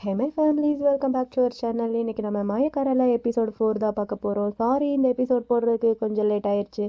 Hey my families, welcome back to our channel. இன்னைக்கு நம்ம மாயக்காரலா episode 4 தான் பார்க்க போகிறோம். சாரி, இந்த எபிசோட் போடுறதுக்கு கொஞ்சம் லேட் ஆயிடுச்சு.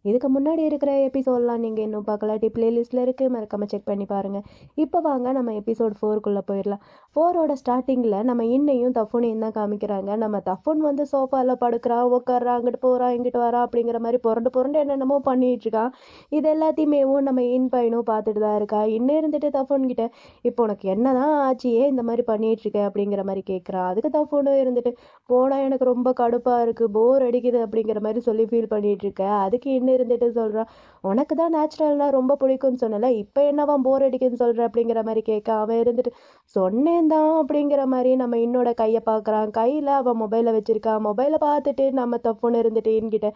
இதுக்கு முன்னாடி இருக்கிற எபிசோட்லாம் நீங்கள் இன்னும் பார்க்கலாட்டி பிளேலிஸ்ட்டில் இருக்குது, மறக்காமல் செக் பண்ணி பாருங்கள். இப்போ வாங்க நம்ம எபிசோட் 4க்குள்ளே போயிடலாம். 4ஓட ஸ்டார்டிங்கில் நம்ம இன்னையும் தஃபுனையும் தான் காமிக்கிறாங்க. நம்ம தஃபுன் வந்து சோஃபாவில் படுக்கிறான், உட்கார்றான், அங்கிட்டு போகிறான், இங்கிட்டு வரான் அப்படிங்கிற மாதிரி புரண்டு என்னென்னமோ பண்ணிட்டு இருக்கான். இது எல்லாத்தையுமேவும் நம்ம இன் பையனும் பார்த்துட்டு தான் இருக்கா. இன்னும் இருந்துட்டு தஃபுன் கிட்ட, இப்போ உனக்கு என்னதான் ஆச்சியே இந்த மாதிரி பண்ணிட்டு இருக்க அப்படிங்கிற மாதிரி கேட்குறா. அதுக்கு தஃபுனும் இருந்துட்டு, போனா எனக்கு ரொம்ப கடுப்பா இருக்கு, போர் அடிக்குது அப்படிங்கிற மாதிரி சொல்லி ஃபீல் பண்ணிட்டு இருக்க. அதுக்கு இன்னும் இருந்துட்டு சொல்றா, உனக்கு தான் நேச்சுரல்னா ரொம்ப பிடிக்கும்னு சொன்னல, இப்போ என்னவா போர் அடிக்குன்னு சொல்ற அப்படிங்கிற மாதிரி கேட்க. அவன் இருந்துட்டு, சொன்னேன் தான் அப்படிங்கிற மாதிரி நம்ம இன்னோட கையை பார்க்குறான். கையில் அவன் மொபைலை வச்சிருக்கான். மொபைலை பார்த்துட்டு நம்ம தப்புன்னு இருந்துட்டு என்கிட்ட,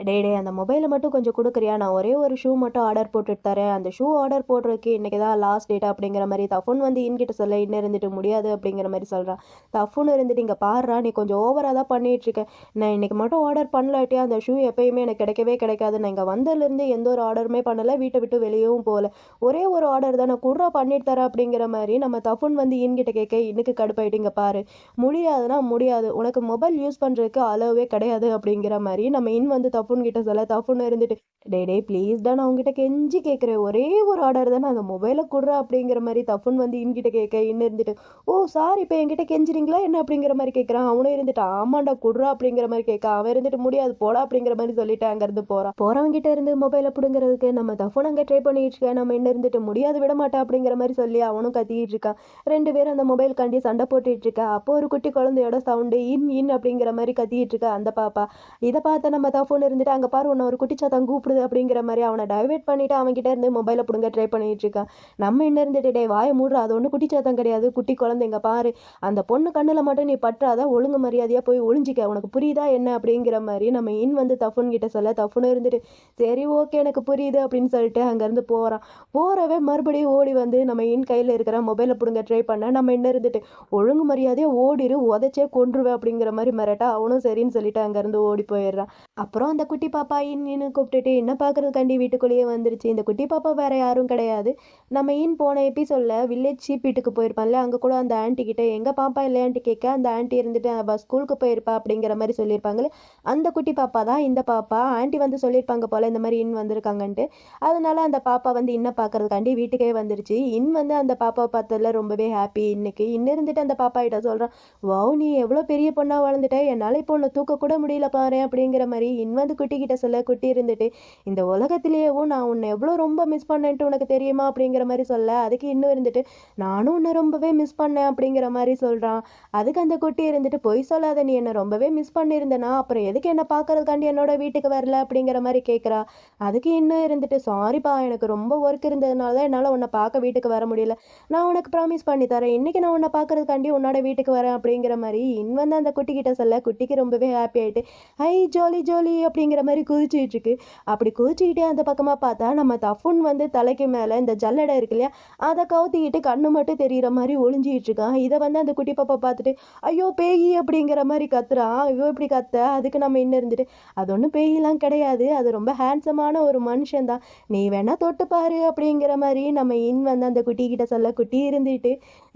டே அந்த மொபைலை மட்டும் கொஞ்சம் கொடுக்குறியா, நான் ஒரே ஒரு ஷூ மட்டும் ஆர்டர் போட்டுட்டு தரேன், அந்த ஷூ ஆர்டர் போடுறதுக்கு இன்னைக்கு தான் லாஸ்ட் டேட் அப்படிங்கிற மாதிரி தஃபுன் வந்து என்கிட்ட சொல்ல, இன்னும் இருந்துட்டு முடியாது அப்படிங்கிற மாதிரி சொல்கிறான். தஃபுன்னு இருந்துட்டு, இங்கே பாடுறா, நீ கொஞ்சம் ஓவராக தான் பண்ணிட்டு இருக்க, நான் இன்னைக்கு மட்டும் ஆர்டர் பண்ணலாட்டியா அந்த ஷூ எப்பயுமே எனக்கு கிடைக்கவே கிடைக்காது, நான் இங்கே வந்ததுலேருந்து எந்த ஒரு ஆர்டருமே பண்ணலை, வீட்டை விட்டு வெளியவும் போகல, ஒரே ஒரு ஆர்டர் தான் நான் குர்ரா பண்ணிட்டு தரேன் அப்படிங்கிற மாதிரி நம்ம தஃபுன் வந்து இன்கிட்ட கேட்க. இன்னைக்கு கடுப்பாயிட்டு, இங்கே பாரு, முடியாதுன்னா முடியாது, உனக்கு மொபைல் யூஸ் பண்ணுறதுக்கு அளவே கிடையாது அப்படிங்கிற மாதிரி நம்ம இன் வந்து தஃபுன் கிட்ட சொல்ல. தஃபுன் இருந்துட்டு, டே ப்ளீஸ்டா, நான் உங்ககிட்ட கெஞ்சி கேட்குறேன், ஒரே ஒரு ஆர்டர் தானே, அந்த மொபைலை குடுறா அப்படிங்கிற மாதிரி தஃபுன் வந்து இன்கிட்ட கேட்க. இன்னும் இருந்துட்டு, ஓ சாரி, இப்போ என்கிட்ட கெஞ்சுறீங்களா என்ன அப்படிங்கிற மாதிரி கேட்குறான். அவனும் இருந்துட்டு, ஆமாண்டா குடுறா அப்படிங்கிற மாதிரி கேட்க. அவன் இருந்துட்டு, முடியாது போடா அப்படிங்கிற மாதிரி சொல்லிட்டு அங்கேருந்து போகிறவங்கிட்ட இருந்து மொபைலை பிடுங்கிறதுக்கு நம்ம தஃபுன் அங்கே ட்ரை பண்ணிட்டு இருக்கேன். நம்ம இன்னும் இருந்துட்டு, முடியாது விட மாட்டா அப்படிங்கிற மாதிரி சொல்லி அவனும் கத்திக்கிட்டு இருக்கான். ரெண்டு பேரும் அந்த மொபைல் காண்டி சண்டை போட்டுட்டு இருக்கா. அப்போ ஒரு குட்டி குழந்தையோட சவுண்டு இன் அப்படிங்கிற மாதிரி கத்திக்கிட்டு இருக்கா அந்த பாப்பா. இதை பார்த்த நம்ம தஃபுன் இருந்துட்டு, அங்கே பாரு உன்னை ஒரு குட்டி சாத்தான் கூப்பிடுது அப்படிங்கிற மாதிரி அவனை டைவர்ட் பண்ணிட்டு அவன்கிட்ட இருந்து மொபைலை பிடுங்க ட்ரை பண்ணிட்டு இருக்கான். நம்ம இன்னும் இருந்துட்டு, டே வாயை மூடுற, அது ஒன்றும் குட்டி சாத்தான் கிடையாது, குட்டி குழந்தைங்க பாரு, அந்த பொண்ணு கண்ணில் மட்டும் நீ பற்றாத, ஒழுங்கு மரியாதையாக போய் ஒளிஞ்சிக்க, உனக்கு புரியுதா என்ன அப்படிங்கிற மாதிரி நம்ம இன் வந்து தஃபுன் கிட்ட சொல்ல. தஃபுன் இருந்துட்டு, சரி ஓகே எனக்கு புரியுது அப்படின்னு சொல்லிட்டு அங்கேருந்து போகிறவே மறுபடியும் ஓடி வந்து நம்ம இன் கையில் இருக்கிற மொபைலை பிடுங்க ட்ரை பண்ண. நம்ம இன்னும் இருந்துட்டு, ஒழுங்கு மரியாதையாக ஓடிரு, உதச்சே கொன்றுவேன் அப்படிங்கிற மாதிரி மிரட்டா. அவனும் சரின்னு சொல்லிட்டு அங்கேருந்து ஓடி போயிடுறான். அப்புறம் அந்த குட்டி பாப்பா இன்னு கூப்பிட்டுட்டு என்ன பார்க்கறதுக்காண்டி வீட்டுக்குள்ளேயே வந்துருச்சு. இந்த குட்டி பாப்பா வேற யாரும் கிடையாது, நம்ம இன் போன எபிசோட்ல வில்லேஜ் ஷீப் வீட்டுக்கு போயிருப்பான்ல, அங்கே கூட அந்த ஆண்டி கிட்ட எங்கள் பாப்பா இல்லையான்ட்டு கேட்க, அந்த ஆண்டி இருந்துட்டு அவள் ஸ்கூலுக்கு போயிருப்பா அப்படிங்கிற மாதிரி சொல்லியிருப்பாங்களே, அந்த குட்டி பாப்பா தான் இந்த பாப்பா. ஆண்டி வந்து சொல்லியிருப்பாங்க போல் இந்த மாதிரி இன் வந்திருக்காங்கன்ட்டு. அதனால அந்த பாப்பா வந்து இன்னும் பார்க்கறதுக்காண்டி வீட்டுக்கே வந்துருச்சு. இன் வந்து அந்த பாப்பாவை பார்த்ததுல ரொம்பவே ஹாப்பி. இன்னைக்கு இன்னும் இருந்துட்டு அந்த பாப்பா கிட்ட சொல்கிறான், வாவ் நீ எவ்வளோ பெரிய பொண்ணா வளர்ந்துட்ட, என்னால் இப்போ உன்னை தூக்க கூட முடியல பாரு அப்படிங்கிற மாதிரி இன் வந்து குட்டி கிட்ட சொல்ல. குட்டி இருந்துட்டு, இந்த உலகத்திலேயேவும் நான் உன்னை எவ்வளோ ரொம்ப மிஸ் பண்ணேன்ட்டு உனக்கு தெரியுமா அப்படிங்கிற மாதிரி சொல்ல. அதுக்கு இன்னும் இருந்துட்டு, நானும் உன்னை ரொம்பவே மிஸ் பண்ணேன் அப்படிங்கிற மாதிரி சொல்கிறான். அதுக்கு அந்த குட்டி இருந்துட்டு, பொய் சொல்லாத, நீ என்னை ரொம்பவே மிஸ் பண்ணியிருந்தேனா அப்புறம் எதுக்கு என்னை பார்க்கறதுக்காண்டி என்னோட வீட்டுக்கு வரல அப்படிங்கிற மாதிரி கேட்குறா. அதுக்கு இன்னும் இருந்துட்டு, சாரிப்பா எனக்கு ரொம்ப ஒர்க் இருந்ததுனால தான் என்னால் உன்னை பார்க்க வீட்டுக்கு வர முடியல, நான் உனக்கு ப்ராமிஸ் பண்ணி தரேன், இன்றைக்கி நான் உன்னை பார்க்கறதுக்காண்டி உன்னோட வீட்டுக்கு வரேன் அப்படிங்கிற மாதிரி இன் வந்து அந்த குட்டி கிட்ட சொல்ல. குட்டிக்கு ரொம்பவே ஹாப்பி ஆகிட்டு, ஹை ஜாலி ஜாலி அப்படிங்கிற மாதிரி குதிச்சுட்டு இருக்கு. அப்படி குதிச்சுக்கிட்டே அந்த பக்கமாக பார்த்தா நம்ம தஃபுன் வந்து தலைக்கு மேலே இந்த ஜல்லடை இருக்கு இல்லையா, அதை கவுத்திக்கிட்டு கண்ணு மட்டும் தெரிகிற மாதிரி ஒளிஞ்சிக்கிட்டு இருக்கான். இதை வந்து அந்த குட்டி பாப்பா பார்த்துட்டு, ஐயோ பேயி அப்படிங்கிற மாதிரி கத்துறான். ஐயோ இப்படி கத்த. அதுக்கு நம்ம இன்னும் இருந்துட்டு, அது ஒன்றும் பேயெல்லாம் கிடையாது, அது ரொம்ப ஹேண்ட்ஸமான ஒரு மனுஷன் தான், நீ வேணா தொட்டு பாரு அப்படிங்கிற மாதிரி நம்ம இன் வந்து அந்த குட்டி கிட்ட சொல்ல. குட்டி இருந்துட்டு,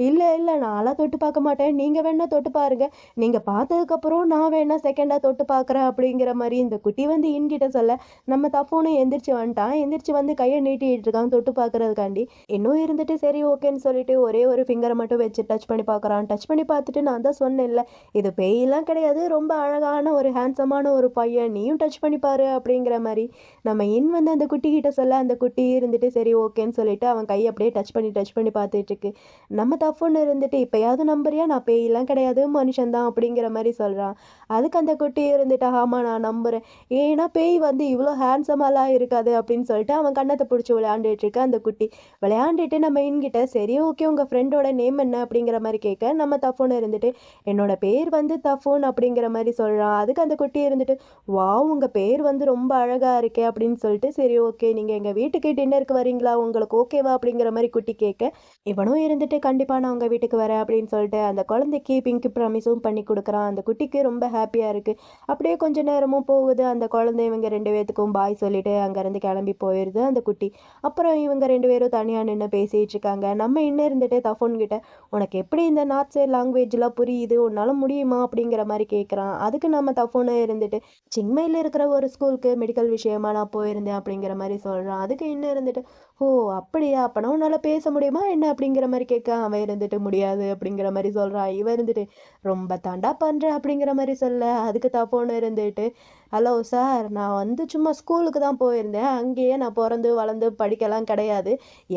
இல்லை இல்லை நான்லாம் தொட்டு பார்க்க மாட்டேன், நீங்கள் வேணா தொட்டு பாருங்க, நீங்கள் பார்த்ததுக்கப்புறம் நான் வேணா செகண்டாக தொட்டு பார்க்குறேன் அப்படிங்கிற மாதிரி இந்த குட்டி வந்து இன்கிட்ட சொல்ல. நம்ம தஃபுனும் எந்திரிச்சு வந்துட்டான். எந்திரிச்சு வந்து கையை நீட்டிட்டு இருக்கான் தொட்டு பார்க்கறதுக்காண்டி. இன்னும் இருந்துட்டு சரி ஓகேன்னு சொல்லிட்டு ஒரே ஒரு ஃபிங்கரை மட்டும் வச்சு டச் பண்ணி பார்க்குறான். டச் பண்ணி பார்த்துட்டு, நான் தான் சொன்னேன்ல இது பேயெல்லாம் கிடையாது, ரொம்ப அழகான ஒரு ஹேண்ட்ஸமான ஒரு பையன், நீயும் டச் பண்ணி பாரு அப்படிங்கிற மாதிரி நம்ம இன் வந்து அந்த குட்டி கிட்ட சொல்ல. அந்த குட்டி இருந்துட்டு சரி ஓகேன்னு சொல்லிட்டு அவன் கையை அப்படியே டச் பண்ணி பார்த்துட்டு இருக்கு. நம்ம தஃபுன்னு இருந்துட்டு, இப்போயாவது நம்புறியா, நான் பேயெல்லாம் கிடையாது மனுஷன் தான் அப்படிங்கிற மாதிரி சொல்கிறான். அதுக்கு அந்த குட்டி இருந்துட்டு, ஆமாம் நான் நம்புகிறேன், ஏன்னா பேய் வந்து இவ்வளோ ஹேண்ட்ஸமாலாம் இருக்காது அப்படின்னு சொல்லிட்டு அவன் கண்ணத்தை பிடிச்சி விளையாண்டுட்டு இருக்க. அந்த குட்டி விளையாண்டுட்டு நம்ம இன்கிட்ட, சரி ஓகே உங்கள் ஃப்ரெண்டோட நேம் என்ன அப்படிங்கிற மாதிரி கேட்க. நம்ம தஃபுன் இருந்துட்டு, என்னோட பேர் வந்து தஃபுன் அப்படிங்கிற மாதிரி சொல்கிறான். அதுக்கு அந்த குட்டி இருந்துட்டு, வாவ் உங்கள் பேர் வந்து ரொம்ப அழகாக அழகாக இருக்கே அப்படின்னு சொல்லிட்டு, சரி ஓகே நீங்கள் எங்கள் வீட்டுக்கு டின்னருக்கு வரீங்களா, உங்களுக்கு ஓகேவா அப்படிங்கிற மாதிரி குட்டி கேட்க, இவனும் இருந்துட்டு கண்டிப்பாக நான் உங்கள் வீட்டுக்கு வரேன் அப்படின்னு சொல்லிட்டு அந்த குழந்தைக்கு பிங்க் ப்ராமிஸும் பண்ணி கொடுக்குறான். அந்த குட்டிக்கு ரொம்ப ஹாப்பியாக இருக்குது. அப்படியே கொஞ்ச நேரமும் போகுது. அந்த குழந்தை இவங்க 2 பேத்துக்கும் பாய் சொல்லிட்டு அங்கேருந்து கிளம்பி போயிடுது அந்த குட்டி. அப்புறம் இவங்க 2 பேரும் தனியாக நின்று பேசிகிட்டு இருக்காங்க. நம்ம இன்னும் இருந்துட்டு தஃபோன் கிட்ட, உனக்கு எப்படி இந்த நார்த் சைட் லாங்குவேஜ்லாம் புரியுது, உன்னால முடியுமா அப்படிங்கிற மாதிரி கேட்குறான். அதுக்கு நம்ம தஃபோனே இருந்துட்டு, சின்மையில் இருக்கிற ஒரு ஸ்கூலுக்கு மெடிக்கல் விஷயமா நான் போயிருந்தேன் அப்படிங்கிற மாதிரி சொல்கிறான். அதுக்கு இன்னும் இருந்துட்டு, ஓ அப்படியா, அப்பனா உன்னால் பேச முடியுமா என்ன அப்படிங்கிற மாதிரி கேட்க, அவன் இருந்துட்டு முடியாது அப்படிங்கிற மாதிரி சொல்கிறான். இவன் இருந்துட்டு ரொம்ப தாண்டா பண்ணுற அப்படிங்கிற மாதிரி சொல்ல, அதுக்கு தஃபோன் இருந்துட்டு, ஹலோ சார், நான் வந்து சும்மா ஸ்கூலுக்கு தான் போயிருந்தேன், அங்கேயே நான் பிறந்து வளர்ந்து படிக்கலாம் கிடையாது,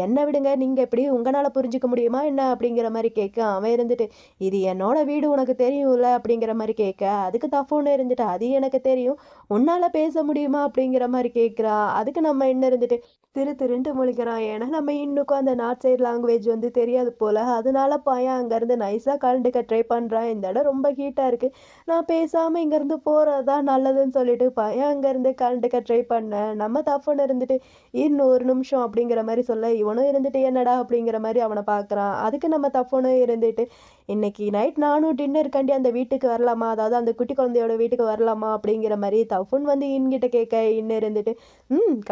என்னை விடுங்க, நீங்கள் எப்படி உங்களால் புரிஞ்சுக்க முடியுமா என்ன அப்படிங்கிற மாதிரி கேட்க, அவன் இருந்துட்டு இது என்னோட வீடு உனக்கு தெரியும்ல அப்படிங்கிற மாதிரி கேட்க, அதுக்கு தஃபோன் இருந்துட்டு அது எனக்கு தெரியும், உன்னால் பேச முடியுமா அப்படிங்கிற மாதிரி கேட்குறா. அதுக்கு நம்ம என்ன இருந்துட்டு திருன்ட்டு முழிக்கிறான். ஏன்னா நம்ம இன்னுக்கும் அந்த நார்த் சைடு லாங்குவேஜ் வந்து தெரியாது போல, அதனால பையன் அங்கேருந்து நைஸாக கலந்துக்க ட்ரை பண்ணுறான். இந்த இடம் ரொம்ப ஹீட்டாக இருக்குது, நான் பேசாமல் இங்கேருந்து போகிறது தான் நல்லதுன்னு சொல்லிட்டு பையன் அங்கேருந்து கலந்துக்க ட்ரை பண்ணேன். நம்ம தஃபோன் இருந்துட்டு இன்னும் ஒரு நிமிஷம் அப்படிங்கிற மாதிரி சொல்ல, இவனும் இருந்துட்டு என்னடா அப்படிங்கிற மாதிரி அவனை பார்க்குறான். அதுக்கு நம்ம தஃபோனும் இருந்துட்டு, இன்னைக்கு நைட் நானும் டின்னருக்காண்டி அந்த வீட்டுக்கு வரலாமா, அதாவது அந்த குட்டி குழந்தையோட வீட்டுக்கு வரலாமா அப்படிங்கிற மாதிரி தஃபோன் வந்து இன்கிட்ட கேட்க, இன்னும் இருந்துட்டு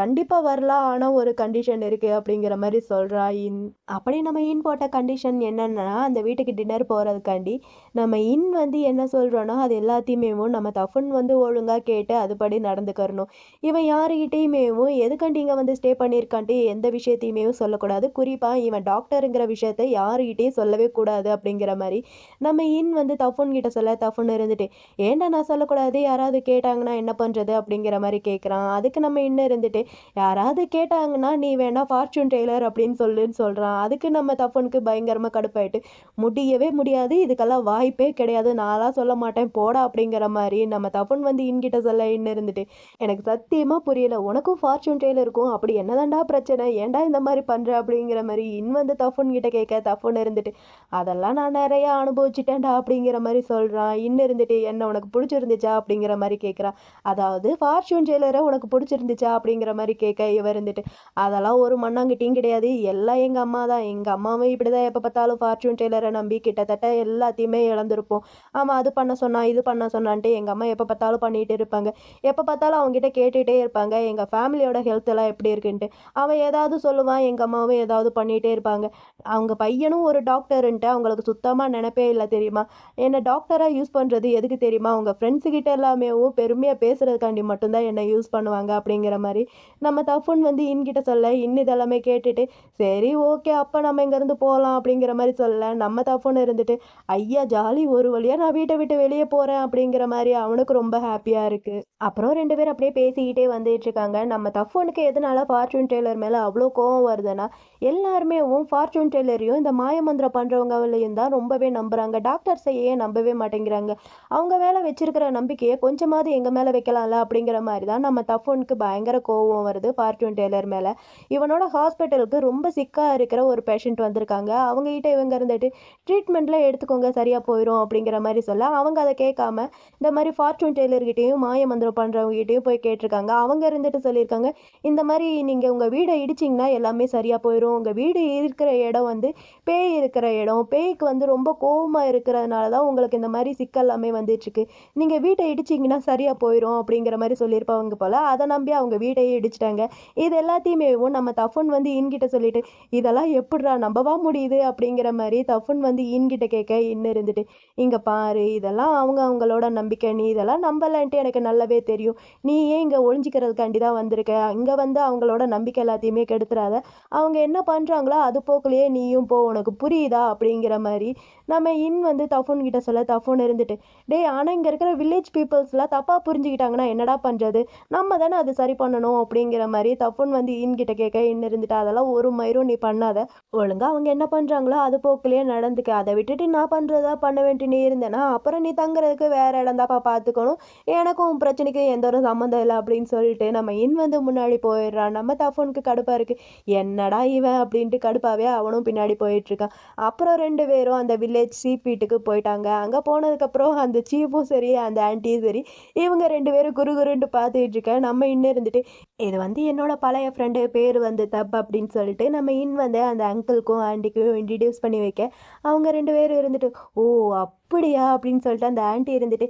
கண்டிப்பாக வரலாம், ஆனால் ஒரு கண்டிஷன் இருக்குது அப்படிங்கிற மாதிரி சொல்கிறா இன். அப்படி நம்ம இன் போட்ட கண்டிஷன் என்னென்னா, அந்த வீட்டுக்கு டின்னர் போகிறதுக்காண்டி நம்ம இன் வந்து என்ன சொல்கிறோன்னா அது எல்லாத்தையுமே நம்ம தஃபோன் வந்து ஒழுங்காக கேட்டு அதுபடி நடந்துக்கிறணும். இவன் யாருக்கிட்டேயுமே எதுக்காண்டி இங்கே வந்து ஸ்டே பண்ணியிருக்கான்ட்டு எந்த விஷயத்தையுமே சொல்லக்கூடாது. குறிப்பாக இவன் டாக்டருங்கிற விஷயத்த யாருக்கிட்டையும் சொல்லவே கூடாது அப்படிங்கிற மாதிரி நம்ம இன் வந்து தஃபோன் கிட்ட சொல்ல, தஃபோன் இருந்துட்டு ஏன்டா நான் சொல்லக்கூடாது, யாராவது கேட்டாங்கன்னா என்ன பண்ணுறது அப்படிங்கிற மாதிரி கேட்குறான். அதுக்கு நம்ம இன்னும் இருந்துட்டு, யாராவது கேட்டாங்கன்னா நீ வேணா ஃபார்ச்சூன் டெய்லர் அப்படின்னு சொல்கிறான். அதுக்கு நம்ம தஃபோனுக்கு பயங்கரமாக கடுப்பாயிட்டு, முடியவே முடியாது, இதுக்கெல்லாம் வாய்ப்பே கிடையாது, நான்லாம் சொல்ல மாட்டேன் போடா அப்படிங்கிற மாதிரி நம்ம தஃபோன் வந்து இன்கிட்ட சொல்ல, இன்னும் இருந்துட்டு எனக்கு சத்தியமாக புரியல, உனக்கும் ஃபார்ச்சூன் டெய்லருக்கும் அப்படி என்னதான்டா பிரச்சனை, ஏன்டா இந்த மாதிரி பண்ணுற அப்படிங்கிற மாதிரி இன் வந்து தஃபோன் கிட்ட கேட்க, தஃபோன் இருந்துட்டு அதெல்லாம் நான் நிறைய அனுபவிச்சிட்டேன்டா அப்படிங்கிற மாதிரி சொல்கிறான். இன்னும் இருந்துட்டு என்ன உனக்கு பிடிச்சிருந்துச்சா அப்படிங்கிற மாதிரி கேட்குறான். அதாவது ஃபார்ச்சூன் டெய்லரை உனக்கு பிடிச்சிருந்துச்சா அப்படிங்கிற மாதிரி கேட்க, இவர் இருந்துட்டு அதெல்லாம் ஒரு மண்ணாங்கட்டியும் கிடையாது, எல்லாம் எங்கள் அம்மா தான், எங்கள் அம்மாவும் இப்படி தான் எப்போ பார்த்தாலும் ஃபார்ச்சூன் டெய்லரை நம்பி கிட்டத்தட்ட எல்லாத்தையுமே இழந்திருப்போம். ஆமாம், அது பண்ண சொன்னா இது பண்ண சொன்னான்ட்டு எங்கள் அம்மா எப்போ பார்த்தாலும் பண்ணிகிட்டு இருப்பாங்க, எப்போ பார்த்தாலும் அவங்ககிட்ட கேட்டுகிட்டே இருப்பாங்க எங்கள் ஃபேமிலியோட ஹெல்த் எல்லாம் எப்படி இருக்குன்ட்டு. அவன் ஏதாவது சொல்லுவான், எங்கள் அம்மாவும் ஏதாவது பண்ணிகிட்டே இருப்பாங்க. அவங்க பையனும் ஒரு டாக்டருன்ட்டு அவங்களுக்கு சுத்தமாக நினைப்பே இல்லை தெரியுமா. என்னை டாக்டராக யூஸ் பண்ணுறது எதுக்கு தெரியுமா, அவங்க ஃப்ரெண்ட்ஸுக்கிட்ட எல்லாமே பெருமையாக பேசுகிறதுக்காண்டி மட்டும்தான் என்னை யூஸ் பண்ணுவாங்க அப்படிங்கிற மாதிரி நம்ம தஃபோன் வந்து இன்கிட்ட சொல்ல, இதெல்லாமே கேட்டுட்டு சரி ஓகே அப்போ நம்ம இங்கேருந்து போகலாம் அப்படிங்கிற மாதிரி சொல்ல, நம்ம தஃபோன் இருந்துட்டு ஐயா ஜாலி, ஒரு வழியாக நான் வீட்டை விட்டு வெளியே போகிறேன் அப்படிங்கிற மாதிரி அவனுக்கு ரொம்ப ஹாப்பியாக இருக்குது. அப்புறம் 2 பேரும் அப்படியே பேசிக்கிட்டே வந்துட்டு இருக்காங்க. நம்ம தஃபோனுக்கு எதனால ஃபார்ச்சூன் டெய்லர் மேலே அவ்வளோ கோவம் வருதுன்னா, எல்லாருமே ஃபார்ச்சூன் டெய்லரையும் இந்த மாயமந்திரம் பண்ணுறவங்களையும் தான் ரொம்பவே நம்புகிறாங்க, டாக்டர்ஸை ஏன் நம்பவே மாட்டேங்கிறாங்க, அவங்க மேலே வச்சிருக்கிற நம்பிக்கையை கொஞ்சமாவது எங்கள் மேலே வைக்கலாம்ல அப்படிங்கிற மாதிரி தான் நம்ம தஃபோனுக்கு பயங்கர கோவம் வருது ஃபார்ச்சூன் டெய்லர் மேலே. இவனோட ஹாஸ்பிட்டலுக்கு ரொம்ப சிக்காக இருக்கிற ஒரு பேஷண்ட் வந்திருக்காங்க. அவங்ககிட்ட இவங்க இருந்துட்டு ட்ரீட்மெண்ட்டில் எடுத்துக்கோங்க சரியாக போயிடும் அப்படிங்கிற மாதிரி சொல்ல, அவங்க அதை கேட்காம இந்த மாதிரி ஃபார்ச்சூன் டெய்லர்கிட்டையும் மாயமந்திரம் பண்ணுறவங்ககிட்டையும் போய் கேட்டிருக்காங்க. அவங்க இருந்துட்டு சொல்லியிருக்காங்க, இந்த மாதிரி நீங்கள் உங்கள் வீடை இடிச்சிங்கன்னா எல்லாமே சரியாக போயிடும், உங்கள் வீடு இருக்கிற இடம் வந்து பேய் இருக்கிற இடம், பேய்க்கு வந்து ரொம்ப கோவமாக இருக்கிறதுனால தான் உங்களுக்கு இந்த மாதிரி சிக்கல் எல்லாமே வந்துட்டுருக்கு, நீங்கள் வீட்டை இடிச்சிங்கன்னா சரியாக போயிடும் அப்படிங்கிற மாதிரி சொல்லியிருப்பாங்க போல். அதை நம்பி அவங்க வீட்டையே இடிச்சிட்டாங்க. இது எல்லாத்தையுமே நம்ம தஃபோன் வந்து இன்கிட்ட சொல்லிட்டு, இதெல்லாம் எப்படிடா நம்பவா முடியுது அப்படிங்கிற மாதிரி தஃபோன் வந்து இன்கிட்ட கேட்க, இன்னும் இருந்துட்டு இங்கே பாரு, இதெல்லாம் அவங்களோட நம்பிக்கை, நீ இதெல்லாம் நம்பலன்ட்டு எனக்கு நல்லாவே தெரியும், நீ ஏன் இங்கே ஒழிஞ்சிக்கிறதுக்காண்டி தான் வந்திருக்க, இங்கே வந்து அவங்களோட நம்பிக்கை எல்லாத்தையுமே கெடுத்துறாத, அவங்க என்ன பண்ணுறாங்களோ அது போக்குலையே நீயும் போ, உனக்கு புரியுதா அப்படிங்கிற மாதிரி நம்ம இன் வந்து தஃபோன் கிட்ட சொல்ல, தஃபோன் இருந்துட்டு டே ஆனால் இங்கே இருக்கிற வில்லேஜ் பீப்புள்ஸ்லாம் தப்பாக புரிஞ்சுக்கிட்டாங்கன்னா என்னடா பண்ணுறது, நம்ம தானே அது சரி பண்ணணும் அப்படிங்கிற மாதிரி தஃபோன் வந்து வந்து கிட்ட கேட்க இன்னும் இருந்துட்டு அதெல்லாம் ஒரு மயிரும் நீ பண்ணாத. ஒழுங்கா அவங்க என்ன பண்றாங்களோ அது போக்குலயே நடந்துக்க. அதை விட்டுட்டு நான் பண்றதா பண்ண வேண்டி நீ இருந்தேன்னா அப்புறம் நீ தங்குறதுக்கு வேற இடம் தான்ப்பா பார்த்துக்கணும். எனக்கும் உன் பிரச்சனைக்கு எந்த ஒரு சம்மந்தம் இல்லை அப்படின்னு சொல்லிட்டு நம்ம வந்து முன்னாடி போயிடுறான். நம்ம தஃபோனுக்கு கடுப்பா இருக்கு. என்னடா இவன் அப்படின்ட்டு கடுப்பாவே அவனும் பின்னாடி போயிட்டு இருக்கான். அப்புறம் 2 பேரும் அந்த வில்லேஜ் சீப் வீட்டுக்கு போயிட்டாங்க. அங்க போனதுக்கப்புறம் அந்த சீஃப்பும் சரி, அந்த ஆன்ட்டியும் சரி, இவங்க 2 பேரும் குறுகுறுன்ட்டு பார்த்துட்டு இருக்க. நம்ம இன்னும் இருந்துட்டு, இது வந்து என்னோட பழைய ஃப்ரெண்டு பேரு வந்து தப் அப்படின்னு சொல்லிட்டு நம்ம வந்து அந்த அங்கிள்க்கும், ஆன்ட்டிக்கும் இன்ட்ரோடியூஸ் பண்ணி வைக்க, அவங்க 2 பேரும் இருந்துட்டு, "ஓ! அப்படியா?" அப்படின்னு சொல்லிட்டு அந்த ஆன்ட்டி இருந்துட்டு,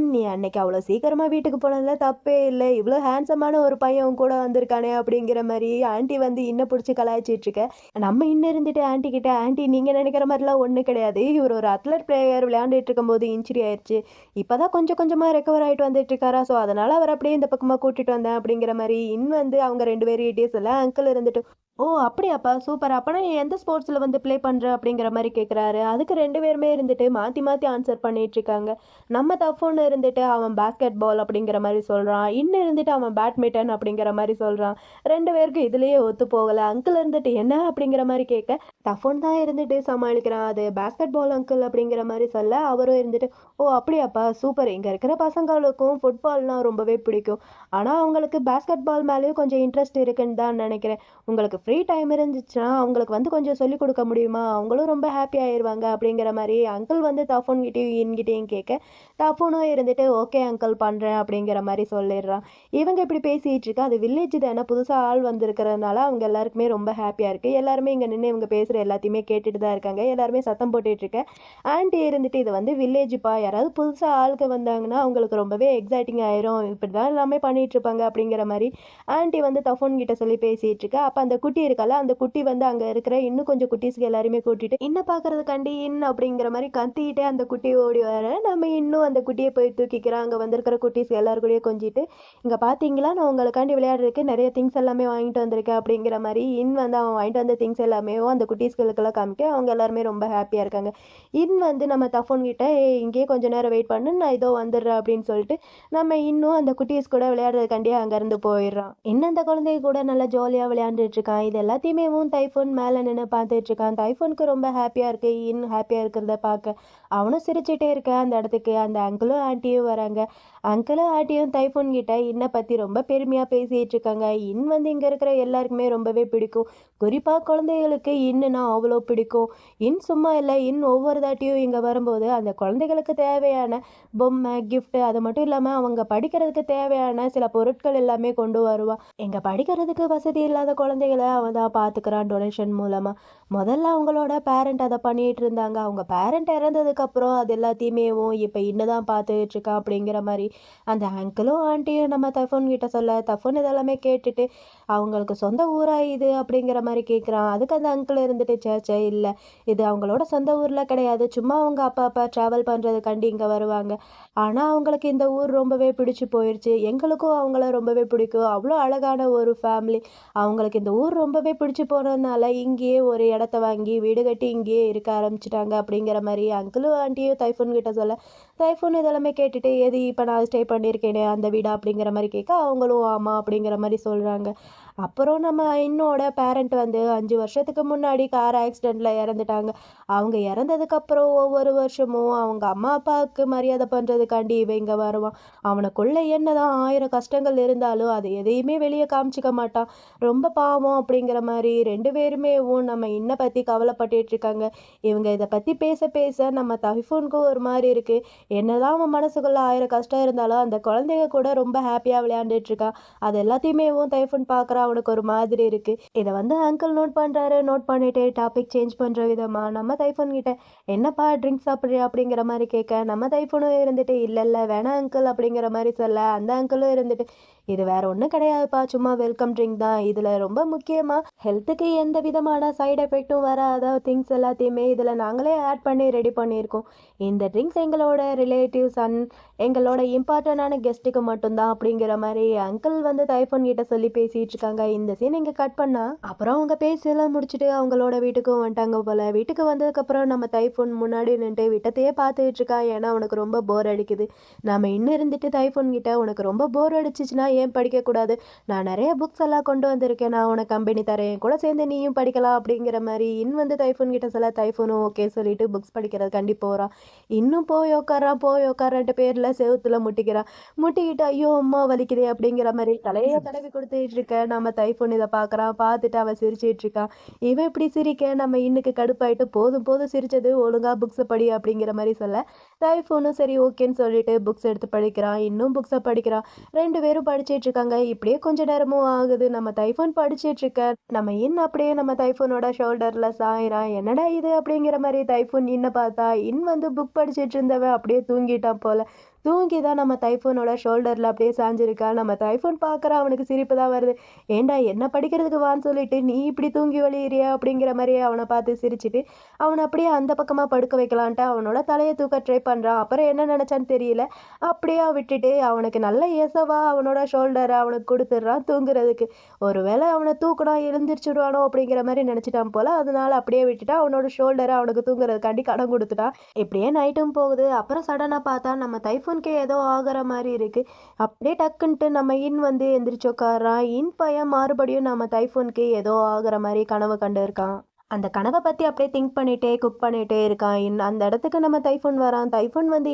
நீ அன்னைக்கு அவ்வளோ சீக்கிரமா வீட்டுக்கு போனதுல தப்பே இல்ல. இவ்வளோ ஹேண்ட்ஸமான ஒரு பையன் உன் கூட வந்திருக்கானே அப்படிங்கிற மாரி ஆன்ட்டி வந்து இன்னும் புடிச்சு கலாய்ச்சிட்டு இருக்க. நம்ம இன்னும் இருந்துட்டு ஆன்ட்டி கிட்ட, "ஆன்ட்டி நீங்க நினைக்கிற மாரிலாம் ஒண்ணும் கிடையாது. இவரு ஒரு அத்லெட் பிளேயர் விளையாண்டுட்டு இருக்கும்போது இன்ஜுரி ஆயிருச்சு. இப்பதான் கொஞ்சம் கொஞ்சமா ரெக்கவர் ஆயிட்டு வந்துட்டு இருக்காரா. ஸோ அதனால அவர அப்படியே இந்த பக்கமா கூட்டிட்டு வந்தேன்." அப்படிங்கிற மாரி வந்து அவங்க 2 பேர்கிட்டயும் சொல்ல, அங்கிள் இருந்துட்டு, "ஓ! அப்படியாப்பா சூப்பர். அப்பனா நீ எந்த ஸ்போர்ட்ஸ்ல வந்து ப்ளே பண்ற?" அப்படிங்கிற மாரி கேட்குறாரு. அதுக்கு 2 பேருமே இருந்துட்டு மாத்தி மாத்தி ஆன்சர் பண்ணிட்டு இருக்காங்க. நம்ம தஃபோன் இருந்துட்டு அவன் பாஸ்கெட் பால் அப்படிங்கிற மாரி சொல்றான். இன்னும் இருந்துட்டு அவன் பேட்மிட்டன் அப்படிங்கிற மாரி சொல்றான். 2 பேருக்கும் இதுலயே ஒத்து போகல. அங்கிள் இருந்துட்டு என்ன அப்படிங்கிற மாரி கேட்க, தஃபோன் தான் இருந்துட்டு சமாளிக்கிறான். அது பாஸ்கெட் பால் அங்கிள் அப்படிங்கிற மாரி சொல்ல, அவரும் இருந்துட்டு, "ஓ! அப்படியாப்பா சூப்பர். இங்க இருக்கிற பசங்களுக்கும் ஃபுட்பால்னா ரொம்பவே பிடிக்கும். ஆனா அவங்களுக்கு பாஸ்கெட் பால் மேலயும் கொஞ்சம் இன்ட்ரெஸ்ட் இருக்குன்னு தான் நெனைக்கிறேன். உங்களுக்கு ஃப்ரீ டைம் இருந்துச்சுன்னா, அவங்களுக்கு வந்து கொஞ்சம் சொல்லிக் குடுக்க முடியுமா? அவங்களும் ரொம்ப ஹாப்பி ஆயிருவாங்க." அப்படிங்கிற மாரி அங்கிள் வந்து தஃபோன் கிட்டயும், கிட்டயும் கேட்க, தஃபோனும் இருந்துட்டு, "ஓகே அங்கிள் பண்றேன்." அப்படிங்கிற மாரி சொல்லிடுறான். இவங்க இப்படி பேசிட்டு இருக்க, அது வில்லேஜ் தானே, புதுசா ஆள் வந்திருக்கிறதுனால அவங்க எல்லாருக்குமே ரொம்ப ஹாப்பியா இருக்கு. எல்லாருமே இங்க நின்னு இவங்க பேசுற எல்லாத்தையுமே கேட்டுட்டு தான் இருக்காங்க. எல்லாருமே சத்தம் போட்டுட்டு இருக்க. ஆன்ட்டி இருந்துட்டு, "இது வந்து வில்லேஜ்ப்பா. யாராவது புதுசா ஆளுங்க வந்தாங்கன்னா, அவங்களுக்கு ரொம்பவே எக்ஸைட்டிங் ஆயிரும். இப்படிதான் எல்லாமே பண்ணிட்டு இருப்பாங்க." அப்படிங்கிற மாரி ஆன்ட்டி வந்து தஃபோன் கிட்ட சொல்லி பேசிட்டு இருக்க. அப்ப அந்த குட்டி இருக்கால, அந்த குட்டி வந்து அங்க இருக்கிற இன்னும் கொஞ்சம் குட்டீஸ்க எல்லாரையுமே கூட்டிட்டு, பார்க்கறதுக்காண்டி அப்படிங்கிற மாரி கத்திக்கிட்டே அந்த குட்டி ஓடி வர, நம்ம இன்னும் அந்த குட்டிய போய் தூக்கிக்கிறோம். அங்க வந்திருக்கிற குட்டீஸ் எல்லார் கூடயும் கொஞ்சிட்டு, "இங்க பார்த்தீங்களா, நான் உங்களுக்காண்டி விளையாடுறதுக்கு நெறைய திங்ஸ் எல்லாமே வாங்கிட்டு வந்திருக்கேன்." அப்படிங்கிற மாரி வந்து அவன் வாங்கிட்டு வந்த திங்ஸ் எல்லாமேவும் அந்த குட்டீஸ்களுக்கெல்லாம் காமிக்க, அவங்க எல்லாருமே ரொம்ப ஹாப்பியா இருக்காங்க. வந்து நம்ம தஃபோன் கிட்ட, "ஏய் இங்கேயே கொஞ்ச நேரம் வெயிட் பண்ணு. நான் இதோ வந்துடுறேன்." அப்படின்னு சொல்லிட்டு, நம்ம இன்னும் அந்த குட்டீஸ் கூட விளையாடுறதுக்காண்டி அங்கருந்து போயிடுறான். இன்னும் அந்த குழந்தைங்க கூட நல்லா ஜாலியா விளையாண்டுட்டு இருக்கான். இது எல்லாத்தையுமேவும் தைஃபூன் மேல நின்னு பார்த்துட்டு இருக்கான். தைஃபூனுக்கு ரொம்ப ஹாப்பியா இருக்கு. ஹாப்பியா இருக்கிறத பார்க்க. அவனும் சிரிச்சுட்டே இருக்கான் அந்த இடத்துக்கு. அந்த அங்கிளும், ஆன்ட்டியும் வராங்க. அங்கிளும், ஆன்ட்டியும் தைஃபூன் கிட்ட பத்தி ரொம்ப பெருமையா பேசிட்டு இருக்காங்க. வந்து இங்க இருக்கிற எல்லாருக்குமே ரொம்பவே பிடிக்கும். குறிப்பா குழந்தைகளுக்கு இன்னுனா அவ்வளோ பிடிக்கும். சும்மா இல்ல, ஒவ்வொரு தாட்டியும் இங்க வரும்போது அந்த குழந்தைகளுக்கு தேவையான பொம்மை, கிஃப்ட் அது மட்டும் இல்லாம அவங்க படிக்கிறதுக்கு தேவையான சில பொருட்கள் எல்லாமே கொண்டு வருவான். எங்க படிக்கிறதுக்கு வசதி இல்லாத குழந்தைகள அவன் தான் பார்த்துக்கிறான் டொனேஷன் மூலமா. முதல்ல அவங்களோட பேரண்ட் அத பண்ணிட்டு இருந்தாங்க. அவங்க பேரண்ட் இறந்ததுக்கப்புறம் அது எல்லாத்தையுமேவும் இப்ப தான் பார்த்துட்டு இருக்கான் அப்படிங்கிற மாரி அந்த அங்கிளும், ஆன்ட்டியும் நம்ம தஃபோன் கிட்ட சொல்ல, தஃபோன் இதெல்லாமே கேட்டுட்டு, அவங்களுக்கு சொந்த ஊரா இது அப்படிங்கிற மாரி கேட்குறான். அதுக்கு அந்த அங்கிள் இருந்துட்டு, "ச்சே ச்சே இல்ல. இது அவங்களோட சொந்த ஊர்ல கிடையாது. சும்மா அவங்க அப்பப்ப டிராவல் பண்றதுக்காண்டி இங்க வருவாங்க. ஆனா அவங்களுக்கு இந்த ஊர் ரொம்பவே பிடிச்சு போயிருச்சு. எங்களுக்கும் அவங்கள ரொம்பவே பிடிக்கும். அவ்வளோ அழகான ஒரு ஃபேமிலி. அவங்களுக்கு இந்த ஊர் ரொம்பவே பிடிச்சு போனதுனால இங்கேயே ஒரு இடத்த வாங்கி வீடு கட்டி இங்கேயே இருக்க ஆரம்பிச்சுட்டாங்க." அப்படிங்கிற மாரி அங்கிளும், ஆன்ட்டியும் தைஃபூன் கிட்ட சொல்ல, தைஃபூன் இதெல்லாமே கேட்டுட்டு, "எது இப்ப நான் ஸ்டே பண்ணியிருக்கேனே அந்த வீடா?" அப்படிங்கிற மாரி கேட்க, அவங்களும் ஆமா அப்படிங்கிற மாரி சொல்றாங்க. அப்புறம் நம்ம இன்னோட பேரண்ட் வந்து 5 வருஷத்துக்கு முன்னாடி கார் ஆக்சிடென்ட்ல இறந்துட்டாங்க. அவங்க இறந்ததுக்கப்புறம் ஒவ்வொரு வருஷமும் அவங்க அம்மா, அப்பாவுக்கு மரியாதை பண்றதுக்காண்டி இவன் இங்க வருவான். அவனுக்குள்ள என்னதான் 1000 கஷ்டங்கள் இருந்தாலும் அது எதையுமே வெளிய காமிச்சுக்க மாட்டான். ரொம்ப பாவம் அப்படிங்கிற மாரி 2 பேருமேவும் நம்ம பத்தி கவலைப்பட்டுட்டு இருக்காங்க. இவங்க இத பத்தி பேச பேச நம்ம தைஃபூனுக்கு ஒரு மாரி இருக்கு. என்னதான் அவன் மனசுக்குள்ள 1000 கஷ்டம் இருந்தாலும் அந்த குழந்தைங்க கூட ரொம்ப ஹாப்பியா விளையாண்டுட்டு இருக்கான். அது எல்லாத்தையுமேவும் தைஃபூன் பார்க்குறான். அவனுக்கு ஒரு மாதிரி இருக்கு. இத வந்து அங்கிள் நோட் பண்றாரு. நோட் பண்ணிட்டு டாபிக் சேஞ்ச் பண்ற விதமா நம்ம தைஃபூன் கிட்ட, "என்னப்பா ட்ரிங்க்ஸ் சாப்பிடுறியா?" அப்படிங்கிற மாரி கேட்க, நம்ம தைஃபூனும் இருந்துட்டு, "இல்ல இல்ல வேணாம் அங்கிள்." அப்படிங்கிற மாரி சொல்ல, அந்த அங்கிளும் இருந்துட்டு, "இது வேற ஒண்ணும் கிடையாதுப்பா. சும்மா வெல்கம் ட்ரிங்க் தான். இதுல ரொம்ப முக்கியமா ஹெல்த்துக்கு எந்த விதமான சைட் எஃபெக்ட்டும் வராத திங்ஸ் எல்லாத்தையுமே இதுல நாங்களே ஆட் பண்ணி ரெடி பண்ணியிருக்கோம். இந்த ட்ரிங்க்ஸ் எங்களோட ரிலேட்டிவ்ஸ் அண்ட் எங்களோட இம்பார்ட்டன்டான கெஸ்ட்டுக்கு மட்டும் தான்." அப்படிங்கிற மாரி அங்கிள் வந்து தைஃபூன் கிட்ட சொல்லி பேசிட்டு இருக்காங்க. இந்த சீன் இங்க கட் பண்ணா, அப்புறம் அவங்க பேசியெல்லாம் முடிச்சுட்டு அவங்களோட வீட்டுக்கும் வந்துட்டாங்க போல. வீட்டுக்கு வந்ததுக்கப்புறம் நம்ம தைஃபூன் முன்னாடி நின்னுட்டு விட்டத்தையே பார்த்துட்டு இருக்கான். ஏன்னா அவனுக்கு ரொம்ப போர் அடிக்குது. நாம இன்னும் இருந்துட்டு தைஃபூன் கிட்ட, "உனக்கு ரொம்ப போர் அடிச்சுச்சுன்னா ஏன் படிக்கக்கூடாது, நான் நிறைய புக்ஸ் எல்லாம் கொண்டு வந்திருக்கேன், நான் உனக்கு கம்பெனி தரேன், கூட சேர்ந்து நீயும் படிக்கலாம் அப்படிங்கிற மாதிரி வந்து தைஃபூன் கிட்ட சொல்ல தைஃபூனும் ஓகே சொல்லிட்டு புக்ஸ் படிக்கிறது கண்டி போகிறான். இன்னும் போய் உட்காரான்ட்டு பேரில் செவுத்துல முட்டிக்கிட்டு ஐயோ அம்மா வலிக்குதே அப்படிங்கிற மாதிரி தலையை தடவி கொடுத்துட்டு இருக்க நம்ம தைஃபூன் இதை பார்க்குறான். பார்த்துட்டு அவன் சிரிச்சிட்டு இருக்கான். இவன் இப்படி சிரிக்க நம்ம இன்னுக்கு கடுப்பாயிட்டு போதும் போதும் சிரிச்சது, ஒழுங்கா புக்ஸை படி அப்படிங்கிற மாதிரி சொல்ல தைஃபூனும் சரி ஓகேன்னு சொல்லிட்டு புக்ஸ் எடுத்து படிக்கிறான். இன்னும் புக்ஸை படிக்கிறான். 2 பேரும் படிச்சிட்டு இருக்காங்க. இப்படியே கொஞ்ச நேரமும் ஆகுது. நம்ம தைஃபூன் படிச்சிட்டு இருக்க நம்ம அப்படியே நம்ம தைஃபூனோட ஷோல்டர்ல சாயிறான். என்னடா இது அப்படிங்கிற மாதிரி தைஃபூன் பார்த்தா வந்து புக் படிச்சிட்டு இருந்தவன் அப்படியே தூங்கிட்டான் போல. தூங்கி தான் நம்ம தைஃபூனோட ஷோல்டரில் அப்படியே சாஞ்சிருக்கா. நம்ம தைஃபூன் பார்க்குறான். அவனுக்கு சிரிப்பு தான் வருது. ஏண்டா என்ன படிக்கிறதுக்கு வான்னு சொல்லிட்டு நீ இப்படி தூங்கி வழியிறியா அப்படிங்கிற மாதிரி அவனை பார்த்து சிரிச்சுட்டு அவனை அப்படியே அந்த பக்கமாக படுக்க வைக்கலான்ட்டு அவனோட தலையை தூக்க ட்ரை பண்ணுறான். அப்புறம் என்ன நினச்சான்னு தெரியல, அப்படியே விட்டுட்டு அவனுக்கு நல்ல ஏசவா அவனோட ஷோல்டரை அவனுக்கு கொடுத்துட்றான் தூங்குறதுக்கு. ஒருவேளை அவனை தூக்கினா எழுந்திரிச்சுடுவானோ அப்படிங்கிற மாதிரி நினச்சிட்டான் போல. அதனால அப்படியே விட்டுட்டு அவனோட ஷோல்டரை அவனுக்கு தூங்குறதுக்காண்டி கடன் கொடுத்துட்டான். இப்படியே நைட்டும் போகுது. அப்புறம் சடனாக பார்த்தா நம்ம தைஃபூனுக்கு ஏதோ ஆகிற மாதிரி இருக்கு. அப்படியே டக்குன்ட்டு நம்ம வந்து எந்திரிச்சு உட்காரான். பையன் மறுபடியும் நம்ம தைஃபூனுக்கு ஏதோ ஆகிற மாதிரி கனவு கண்டு இருக்கான். அந்த கனவை பற்றி அப்படியே திங்க் பண்ணிகிட்டே குக் பண்ணிகிட்டே இருக்கான். அந்த இடத்துக்கு நம்ம தைஃபூன் வரான். தைஃபூன்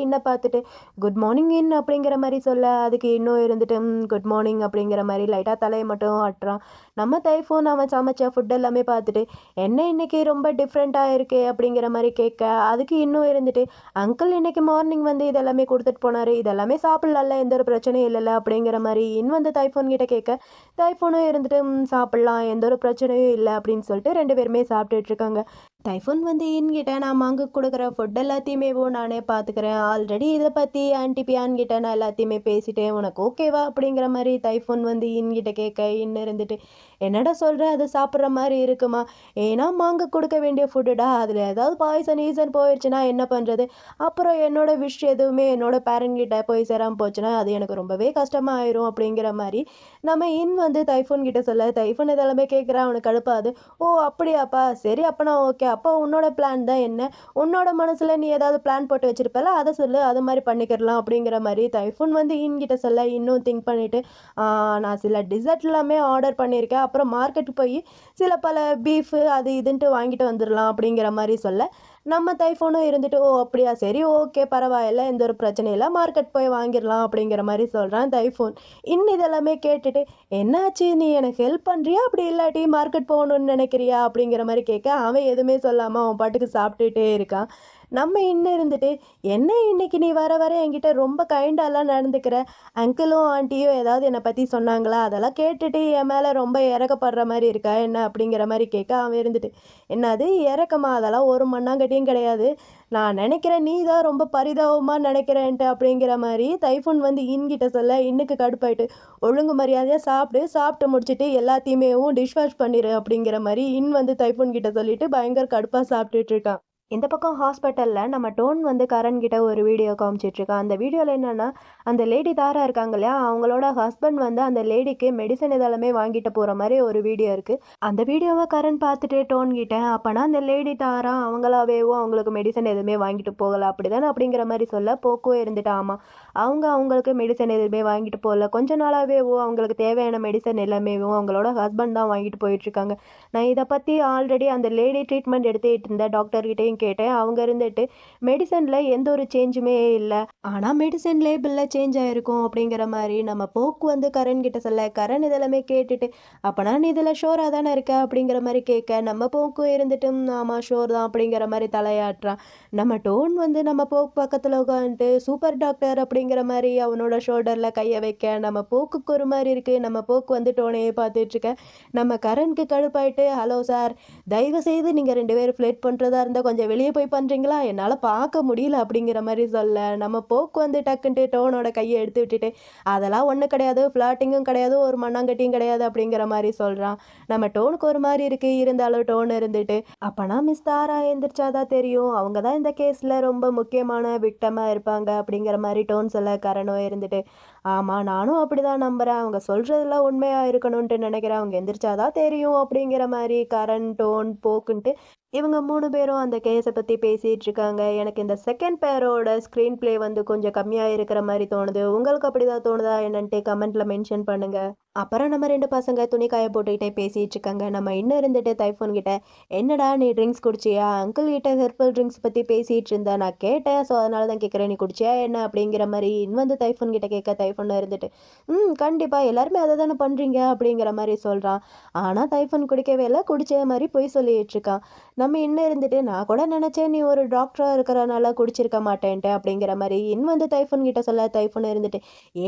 பார்த்துட்டு குட் மார்னிங் அப்படிங்கிற மாதிரி சொல்ல அதுக்கு இன்னும் இருந்துட்டு குட் மார்னிங் அப்படிங்கிற மாதிரி லைட்டாக தலையை மட்டும் ஆட்டுறான். நம்ம தைஃபூன் அவன் சமைச்ச ஃபுட் எல்லாமே பார்த்துட்டு என்ன இன்னைக்கு ரொம்ப டிஃப்ரெண்ட்டாக இருக்கே அப்படிங்கிற மாதிரி கேட்க அதுக்கு இன்னும் இருந்துட்டு அங்கிள் இன்னைக்கு மார்னிங் இதெல்லாமே கொடுத்துட்டு போனார், இதெல்லாமே சாப்பிட்லாம்ல, எந்த ஒரு பிரச்சனையும் இல்லைல்ல அப்படிங்கிற மாதிரி தைஃபூன் கிட்ட கேட்க தைஃபூனும் இருந்துட்டு சாப்பிட்லாம், எந்த ஒரு பிரச்சனையும் இல்லை அப்படின்னு சொல்லிட்டு 2 பேருமே சாப்பிட்டுட்டு இருக்காங்க. டைஃபூன் என்கிட்ட நான் அங்கே கொடுக்குற ஃபுட் எல்லாத்தையுமே நானே பார்த்துக்கிறேன், ஆல்ரெடி இதை பற்றி ஆன்டி பியான்கிட்ட நான் எல்லாத்தையுமே பேசிட்டேன், உனக்கு ஓகேவா அப்படிங்கிற மாதிரி தைஃபூன் என்கிட்ட கேட்க இன்னும் இருந்துட்டு என்னடா சொல்கிற, அது சாப்பிட்ற மாதிரி இருக்குமா, ஏன்னா மாங்க கொடுக்க வேண்டிய ஃபுட்டுடா, அதில் ஏதாவது பாய்சன் போயிடுச்சுன்னா என்ன பண்ணுறது, அப்புறம் என்னோட விஷ் எதுவுமே என்னோட பேரண்ட்கிட்ட போய் சேராமல் போச்சுன்னா அது எனக்கு ரொம்பவே கஷ்டமாக ஆயிரும் அப்படிங்கிற மாதிரி நம்ம தைஃபூன் கிட்ட சொல்ல தைஃபூன் இதெல்லாமே கேட்குறான். அவனுக்கு கடுப்பாது. ஓ அப்படியாப்பா, சரி அப்போ நான் ஓகே, அப்போ உன்னோட பிளான் தான் என்ன, உன்னோட மனசில் நீ ஏதாவது பிளான் போட்டு வச்சிருப்பல அதை சொல்லு, அது மாதிரி பண்ணிக்கிறலாம் அப்படிங்கிற மாதிரி தைஃபூன் கிட்ட சொல்ல இன்னும் திங்க் பண்ணிவிட்டு நான் சில டிசர்ட் எல்லாமே ஆர்டர் பண்ணியிருக்கேன், அப்புறம் மார்க்கெட்டுக்கு போய் சில பல பீஃபு அது இதுன்ட்டு வாங்கிட்டு வந்துடலாம் அப்படிங்கிற மாதிரி சொல்ல நம்ம தைஃபூனும் இருந்துட்டு ஓ அப்படியா சரி ஓகே பரவாயில்ல, எந்த ஒரு பிரச்சனையும் இல்லை, மார்க்கெட் போய் வாங்கிடலாம் அப்படிங்கிற மாதிரி சொல்கிறான் தைஃபூன். இதெல்லாமே கேட்டுட்டு என்னாச்சு, நீ எனக்கு ஹெல்ப் பண்ணுறியா அப்படி இல்லாட்டி மார்க்கெட் போகணுன்னு நினைக்கிறியா அப்படிங்கிற மாதிரி கேட்க அவன் எதுவுமே சொல்லாமல் அவன் பாட்டுக்கு சாப்பிட்டுட்டே இருக்கான். நம்ம இருந்துட்டு என்ன இன்னைக்கு நீ வர வர என்கிட்ட ரொம்ப கைண்டாலாம் நடந்துக்கிற, அங்கிளும் ஆண்டியும் ஏதாவது என்னை பற்றி சொன்னாங்களா, அதெல்லாம் கேட்டுட்டு என் மேலே ரொம்ப இறக்கப்படுற மாதிரி இருக்கா என்ன அப்படிங்கிற மாதிரி கேட்க அவன் இருந்துட்டு என்னது இறக்கமா, அதெல்லாம் ஒரு மண்ணாங்கட்டியும் கிடையாது, நான் நினைக்கிறேன் நீ தான் ரொம்ப பரிதாபமாக நினைக்கிறேன்ட்டு அப்படிங்கிற மாதிரி தைஃபூன் கிட்ட சொல்ல இன்னுக்கு கடுப்பாயிட்டு ஒழுங்கு மரியாதையாக சாப்பிட்டு முடிச்சுட்டு எல்லாத்தையுமே டிஷ் வாஷ் பண்ணிடு அப்படிங்கிற மாதிரி தைஃபூன் கிட்ட சொல்லிட்டு பயங்கர கடுப்பாக சாப்பிட்டுட்டு இருக்கான். இந்த பக்கம் ஹாஸ்பிட்டலில் நம்ம டோன் கரண் கிட்ட ஒரு வீடியோ காமிச்சிட்ருக்கான். அந்த வீடியோவில் என்னென்னா அந்த லேடி தாரா இருக்காங்க இல்லையா, அவங்களோட ஹஸ்பண்ட் அந்த லேடிக்கு மெடிசன் இதெல்லாமே வாங்கிட்டு போகிற மாதிரி ஒரு வீடியோ இருக்குது. அந்த வீடியோவை கரண் பார்த்துட்டு டோன் கிட்ட அப்போனா அந்த லேடி தாரா அவங்களாவேவோ அவங்களுக்கு மெடிசன் எதுவுமே வாங்கிட்டு போகலை அப்படி தானே அப்படிங்கிற மாதிரி சொல்ல போக்கோ இருந்துட்டு ஆமாம், அவங்களுக்கு மெடிசன் எதுவுமே வாங்கிட்டு போகல, கொஞ்ச நாளாகவேவோ அவங்களுக்கு தேவையான மெடிசன் எல்லாமேவோ அவங்களோட ஹஸ்பண்ட் தான் வாங்கிட்டு போயிட்டுருக்காங்க. நான் இதை பற்றி ஆல்ரெடி அந்த லேடி ட்ரீட்மெண்ட் எடுத்துகிட்டு இருந்த டாக்டர்கிட்டையும் கேட்டேன். அவங்க இருந்துட்டு மெடிசன்ல எந்த ஒரு சேஞ்சுமே இல்லை, ஆனால் மெடிசன் லேபிளில் சேஞ்ச் ஆகிருக்கும் அப்படிங்கிற மாதிரி நம்ம போக்கு கரண் கிட்ட சொல்ல கரண் இதெல்லாமே கேட்டுட்டு அப்போனா நீ இதில் ஷோராக தானே இருக்க அப்படிங்கிற மாதிரி கேட்க நம்ம போக்கும் இருந்துட்டு ஆமாம் ஷோர் தான் அப்படிங்கிற மாதிரி தலையாட்டுறான். நம்ம டோன் நம்ம போக்கு பக்கத்தில் உட்காந்துட்டு சூப்பர் டாக்டர் அப்படிங்கிற மாதிரி அவனோட ஷோல்டரில் கையை வைக்க நம்ம போக்குக்கு ஒரு மாதிரி இருக்குது. நம்ம போக்கு டோனையே பார்த்துட்ருக்க நம்ம கரனுக்கு கடுப்பாயிட்டு ஹலோ சார், தயவு செய்து நீங்கள் 2 பேரும் ஃப்ளேட் பண்ணுறதா இருந்தால் கொஞ்சம் வெளியே போய் பண்ணுறீங்களா, என்னால் பார்க்க முடியல அப்படிங்கிற மாதிரி சொல்ல நம்ம போக்கு டக்குன்ட்டு டோனோட கையை எடுத்து விட்டுட்டு அதெல்லாம் ஒன்றும் கிடையாது, ஃப்ளாட்டிங்கும் கிடையாது, ஒரு மண்ணாங்கட்டியும் கிடையாது அப்படிங்கிற மாதிரி சொல்கிறான். நம்ம டோனுக்கு ஒரு மாதிரி இருக்குது, இருந்தாலும் டோன் இருந்துட்டு அப்போனா மிஸ் தாரா எந்திரிச்சாதான் தெரியும், அவங்க தான் இந்த கேஸில் ரொம்ப முக்கியமான விக்டமாக இருப்பாங்க அப்படிங்கிற மாதிரி டோன் சொல்ல கரணோ இருந்துட்டு ஆமாம் நானும் அப்படி தான் நம்புகிறேன், அவங்க சொல்கிறதெல்லாம் உண்மையாக இருக்கணும்ன்ட்டு நினைக்கிறேன், அவங்க எந்திரிச்சாதான் தெரியும் அப்படிங்கிற மாதிரி கரண் டோன் போக்குன்ட்டு இவங்க 3 பேரும் அந்த கேஸ பத்தி பேசிட்டு இருக்காங்க. எனக்கு இந்த செகண்ட் பேரோட ஸ்க்ரீன் ப்ளே வந்து கொஞ்சம் கம்மியா இருக்கிற மாரி தோணுது. உங்களுக்கு அப்படிதான் தோணுதா என்னன்ட்டு கமெண்ட்ல மென்ஷன் பண்ணுங்க. அப்புறம் நம்ம 2 பசங்க துணி காய போட்டுக்கிட்டே பேசிட்டு இருக்காங்க. நம்ம இன்னும் இருந்துட்டு தைஃபூன் கிட்ட, "என்னடா நீ ட்ரிங்க்ஸ் குடிச்சியா? அங்கிள் கிட்ட ஹெர்பல் ட்ரிங்க்ஸ் பத்தி பேசிட்டு இருந்த. நான் கேட்டேன். ஸோ அதனால தான் கேட்கிறேன். நீ குடிச்சியா என்ன?" அப்படிங்கிற மாரி வந்து தைஃபூன் கிட்ட கேட்க, தைஃபூன் இருந்துட்டு, கண்டிப்பா எல்லாருமே அத தானே பண்றீங்க." அப்படிங்கிற மாரி சொல்றான். ஆனா தைஃபூன் குடிக்கவே இல்ல. குடிச்ச மாரி பொய் சொல்லிட்டு இருக்கான். நம்ம இன்னும் இருந்துட்டு, "நான் கூட நெனச்சேன் நீ ஒரு டாக்டரா இருக்கிறனால குடிச்சிருக்க மாட்டேன்ட்டு." அப்படிங்கிற மாரி வந்து தைஃபூன் கிட்ட சொல்ல, தைஃபூன் இருந்துட்டு,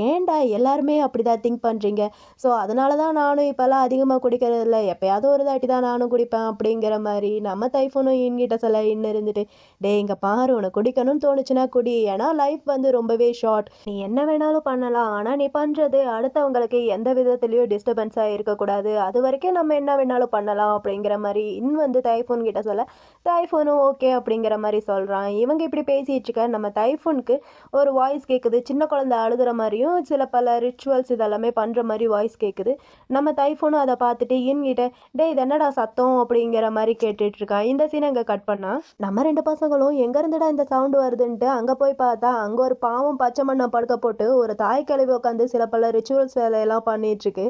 "ஏன்டா எல்லாருமே அப்படிதான் திங்க் பண்றீங்க? ஸோ, அதனால தான் நானும் இப்பலாம் அதிகமா குடிக்கிறதில்ல. எப்பயாவது ஒரு தாட்டி தான் நானும் குடிப்பேன்." அப்படிங்கிற மாரி நம்ம தைஃபூனும் என்கிட்ட சொல்ல, இன்னும் இருந்துட்டு, "டேய் இங்க பாரு உனக்கு குடிக்கணும்னு தோணுச்சுன்னா குடி. ஏன்னா லைஃப் வந்து ரொம்பவே ஷார்ட். நீ என்ன வேணாலும் பண்ணலாம். ஆனா நீ பண்றது அடுத்தவங்களுக்கு எந்த விதத்திலயும் டிஸ்டர்பன்ஸா இருக்கக்கூடாது. அதுவரைக்கும் நம்ம என்ன வேணாலும் பண்ணலாம்." அப்படிங்கிற மாரி வந்து தைஃபூன் கிட்ட சொல்ல, தைஃபூனும் ஓகே அப்படிங்கிற மாரி சொல்றான். இவங்க இப்படி பேசிட்டு இருக்க நம்ம தைஃபூனுக்கு ஒரு வாய்ஸ் கேட்குது. சின்ன குழந்தை அழுகுற மாரியும், சில பல ரிச்சுவல்ஸ் இதெல்லாமே பண்ற மாரி வாய்ஸ் கேட்குது. நம்ம தைஃபூனும் அத பார்த்துட்டு கிட்ட, "டேய் இது என்னடா சத்தம்?" அப்படிங்கிற மாரி கேட்டுட்டு இருக்கான். இந்த சீன இங்க கட் பண்ணா, நம்ம 2 பசங்களும் எங்க இருந்துடா இந்த சவுண்ட் வருதுன்ட்டு அங்க போய் பார்த்தா, அங்க ஒரு பாவம் பச்சை மண்ண படுக்க போட்டு ஒரு தாய் கிழவி உட்காந்து சில பல ரிச்சுவல்ஸ் வேலையெல்லாம் பண்ணிட்டு இருக்கு.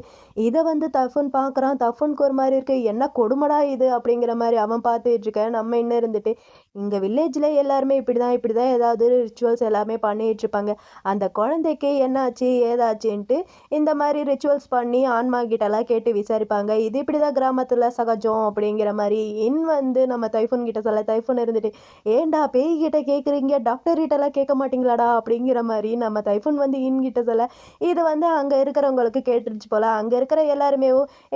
இத வந்து தஃபூன் பார்க்குறான். தஃபூனுக்கு ஒரு மாரி இருக்கு. "என்ன கொடுமடா இது?" அப்படிங்கிற மாரி அவன் பார்த்துட்டு இருக்க. நம்ம இன்னும் இருந்துட்டு, "இங்க வில்லேஜ்ல எல்லாருமே இப்படிதான் இப்படிதான் ஏதாவது ரிச்சுவல்ஸ் எல்லாமே பண்ணிட்டு இருப்பாங்க. அந்த குழந்தைக்கு என்னாச்சு ஏதாச்சுன்ட்டு இந்த மாதிரி ரிச்சுவல்ஸ் பண்ணி ஆன்மா கிட்டலாம் கேட்டு விசாரிப்பாங்க. இது இப்படிதான் கிராமத்துல சகஜம்." அப்படிங்கிற மாதிரி வந்து நம்ம தைஃபூன் கிட்ட சொல்ல, தைஃபூன் இருந்துட்டு, "ஏன்டா பேய் கிட்ட கேட்குறீங்க, டாக்டர் கிட்டலாம் கேட்க மாட்டீங்களாடா?" அப்படிங்கிற மாதிரி நம்ம தைஃபூன் வந்து கிட்ட சொல்ல, இது வந்து அங்க இருக்கிறவங்களுக்கு கேட்டுருச்சு போல. அங்க இருக்கிற எல்லாருமே,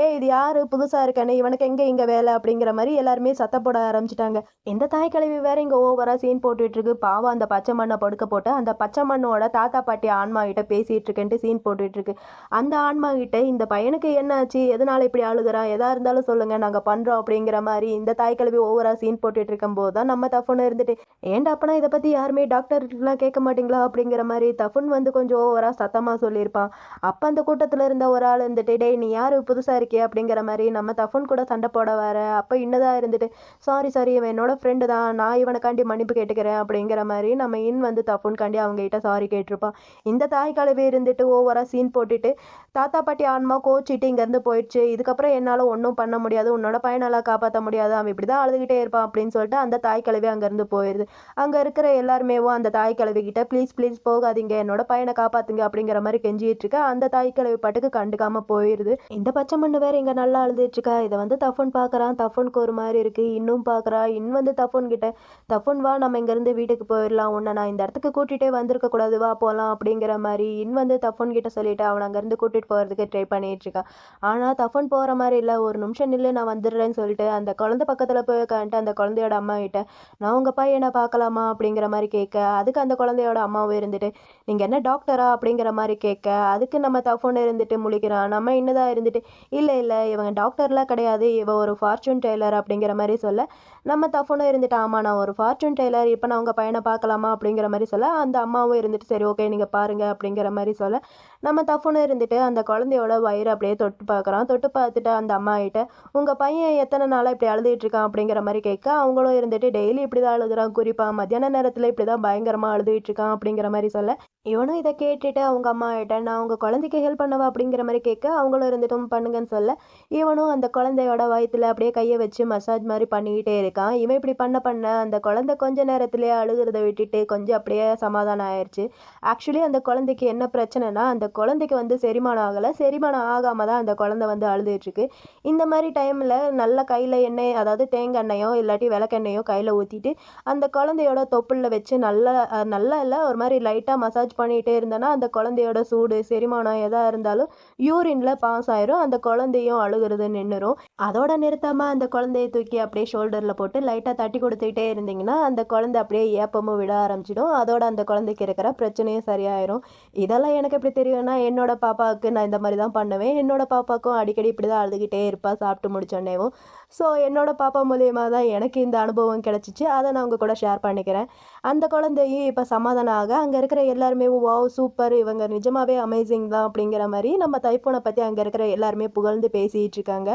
"ஏய் இது யாரு புதுசா இருக்கானே, இவனுக்கு எங்க இங்க வேலை?" அப்படிங்கிற மாதிரி எல்லாருமே சத்தம் போட ஆரம்பிச்சிட்டாங்க. இந்த தாய் கிழவி வேற இங்க ஓவரா சீன் போட்டுட்டு இருக்கு. பாவம் அந்த பச்சை மண்ணை படுக்க போட்டு அந்த பச்சை மண்ணோட தாத்தா பாட்டி ஆன்மா கிட்ட பேசிட்டு இருக்கேன்ட்டு சீன் போட்டுட்டு இருக்கு. அந்த ஆன்மா கிட்ட, "இந்த பையனுக்கு என்ன ஆச்சு, எதனால இப்படி அழுகுறான், எதா இருந்தாலும் சொல்லுங்க நாங்க பண்றோம்." அப்படிங்கிற மாதிரி இந்த தாய் கிழவி ஓவரா சீன் போட்டுட்டு இருக்கும்போது தான் நம்ம தஃபூன் இருந்துட்டு, "ஏன்டா அப்பனா இதை பத்தி யாருமே டாக்டர்லாம் கேட்க மாட்டீங்களா?" அப்படிங்கிற மாதிரி தஃபூன் வந்து கொஞ்சம் ஓவரா சத்தமா சொல்லியிருப்பான். அப்ப அந்த கூட்டத்துல இருந்த ஒரு ஆள் இருந்துட்டு, "டேய் நீ யாரு புதுசா இருக்கியே?" அப்படிங்கிற மாதிரி நம்ம தஃபூன் கூட சண்டை போட வர, அப்ப இன்னதா இருந்துட்டு, "சாரி சாரி இவன் என்னோட ஃப்ரெண்டு தான், நான் இவனுக்காண்டி மன்னிப்பு கேட்டுக்கிறேன்." அப்படிங்கிற மாதிரி நம்ம வந்து தஃபூன்காண்டி அவங்க கிட்ட சாரி கேட்டிருப்பான். இந்த தாய் கிழவி இருந்துட்டு ஓவரா சீன் போட்டுட்டு, "தாத்தா பாட்டி ஆன்மா கோச்சிட்டு இங்கேருந்து போயிடுச்சு. இதுக்கப்புறம் என்னால ஒண்ணும் பண்ண முடியாது. உன்னோட பையனெல்லாம் காப்பாத்த முடியாது. அவன் இப்படிதான் அழுதுகிட்டே இருப்பான்." அப்படின்னு சொல்லிட்டு அந்த தாய் கிழவி அங்கேருந்து போயிருது. அங்க இருக்கிற எல்லாருமேவும் அந்த தாய் கிழவி கிட்ட, "ப்ளீஸ் ப்ளீஸ் போகாதீங்க. என்னோட பையனை காப்பாத்துங்க." அப்படிங்கிற மாதிரி கெஞ்சிட்டு இருக்க. அந்த தாய் கிழவி பாட்டுக்கு கண்டுக்காம போயிருது. இந்த பச்சை மண்ணு வேற இங்க நல்லா அழுதுட்டு இருக்கா. இதை வந்து தஃபூன் பார்க்கறான். தஃபூனுக்கு ஒரு மாதிரி இருக்கு. இன்னும் பார்க்கறா. வந்து தஃபூன் கிட்ட, "தஃபூன் வா நம்ம இங்கேருந்து வீட்டுக்கு போயிடலாம். உன்னை நான் இந்த இடத்துக்கு கூட்டிகிட்டே வந்திருக்க கூடாது. வா போகலாம்." அப்படிங்கிற மாதிரி வந்து தஃபூன் கிட்ட சொல்லிட்டு அவனை அங்கேருந்து கூட்டிட்டு போகிறதுக்கு ட்ரை பண்ணிட்டு இருக்கா. ஆனால் தஃபூன் போகிற மாதிரி இல்லை. "ஒரு நிமிஷம் நில்லு நான் வந்துடுறேன்னு" சொல்லிட்டு அந்த குழந்தை பக்கத்தில் போய் உட்காந்துட்டு அந்த குழந்தையோட அம்மா கிட்ட, "நான் உங்கள் பையனை பார்க்கலாமா?" அப்படிங்கிற மாதிரி கேட்க, அதுக்கு அந்த குழந்தையோட அம்மாவும் இருந்துட்டு, "நீங்கள் என்ன டாக்டரா?" அப்படிங்கிற மாதிரி கேட்க, அதுக்கு நம்ம தஃபூன் இருந்துட்டு முழிக்கிறான். நம்ம இன்னதான் இருந்துட்டு, "இல்லை இல்லை இவங்க டாக்டர்லாம் கிடையாது. இவ ஒரு ஃபார்ச்சூன் டெய்லர்." அப்படிங்கிற மாதிரி சொல்ல, நம்ம தஃபூனும் இருந்துட்டு, "ஆமா நான் ஒரு ஃபார்ச்சூன் டெய்லர். இப்போ நான் உங்க பையனை பார்க்கலாமா?" அப்படிங்கிற மாதிரி சொல்ல, அந்த அம்மாவும் இருந்துட்டு, "சரி ஓகே நீங்க பாருங்க." அப்படிங்கிற மாதிரி சொல்ல, நம்ம தஃபூனும் இருந்துட்டு அந்த குழந்தையோட வயிறு அப்படியே தொட்டு பார்க்குறான். தொட்டு பார்த்துட்டு அந்த அம்மா கிட்ட, "உங்க பையன் எத்தனை நாளா இப்படி அழுதுட்டு இருக்கான்?" அப்படிங்கிற மாதிரி கேட்க, அவங்களும் இருந்துட்டு, "டெய்லி இப்படி தான் அழுகுறான். குறிப்பா மத்தியான நேரத்துல இப்படி தான் பயங்கரமா அழுதுட்டு இருக்கான்." அப்படிங்கிற மாதிரி சொல்ல, இவனும் இதை கேட்டுட்டு அவங்க அம்மா கிட்ட, "நான் உங்க குழந்தைக்கு ஹெல்ப் பண்ணவா?" அப்படிங்கிற மாதிரி கேட்க, அவங்களும் இருந்துட்டும் பண்ணுங்கன்னு சொல்ல, இவனும் அந்த குழந்தையோட வயித்துல அப்படியே கையை வச்சு மசாஜ் மாதிரி பண்ணிக்கிட்டே இருக்கான். இவன் இப்படி பண்ண பண்ண அந்த குழந்தை கொஞ்ச நேரத்திலேயே அழுகுறத விட்டுட்டு கொஞ்சம் அப்படியே சமாதானம் ஆயிடுச்சு. ஆக்சுவலி அந்த குழந்தைக்கு என்ன பிரச்சனைனா, அந்த குழந்தைக்கு வந்து செரிமானம் ஆகலை. செரிமானம் ஆகாம தான் அந்த குழந்தை வந்து அழுதுட்டு இருக்கு. இந்த மாதிரி டைம்ல நல்ல கையில் எண்ணெய், அதாவது தேங்காய் எண்ணெயோ இல்லாட்டி விளக்கெண்ணெயோ கையில் ஊற்றிட்டு அந்த குழந்தையோட தொப்புளில் வச்சு நல்லா நல்லா இல்லை ஒரு மாதிரி லைட்டாக மசாஜ் பண்ணிகிட்டே இருந்தேன்னா அந்த குழந்தையோட சூடு செரிமானம் எதாக இருந்தாலும் யூரின்ல பாஸ் ஆயிரும். அந்த குழந்தையும் அழுகுறது நின்றுரும். அதோட நிறுத்தாம அந்த குழந்தைய தூக்கி அப்படியே ஷோல்டர்ல போட்டு லைட்டாக தட்டி கொடுத்துக்கிட்டே இருந்தீங்கன்னா அந்த குழந்தை அப்படியே ஏப்பமும் விட ஆரம்பிச்சிடும். அதோட அந்த குழந்தைக்கு இருக்கிற பிரச்சனையும் சரியாயிரும். இதெல்லாம் எனக்கு எப்படி தெரியும்னா, என்னோட பாப்பாவுக்கு நான் இந்த மாதிரி தான் பண்ணுவேன். என்னோட பாப்பாவுக்கும் அடிக்கடி இப்படி தான் அழுதுகிட்டே இருப்பா சாப்பிட்டு முடிச்சோடனேவும். ஸோ என்னோட பாப்பா மூலியமா தான் எனக்கு இந்த அனுபவம் கிடைச்சிச்சு. அத நான் உங்க கூட ஷேர் பண்ணிக்கிறேன். அந்த குழந்தையும் இப்ப சமாதானம் ஆக, அங்க இருக்கிற எல்லாருமே வாவ்! சூப்பர் இவங்க நிஜமாவே அமேசிங் தான் அப்படிங்கிற மாரி நம்ம தைஃபூன பத்தி அங்க இருக்கிற எல்லாருமே புகழ்ந்து பேசிட்டு இருக்காங்க.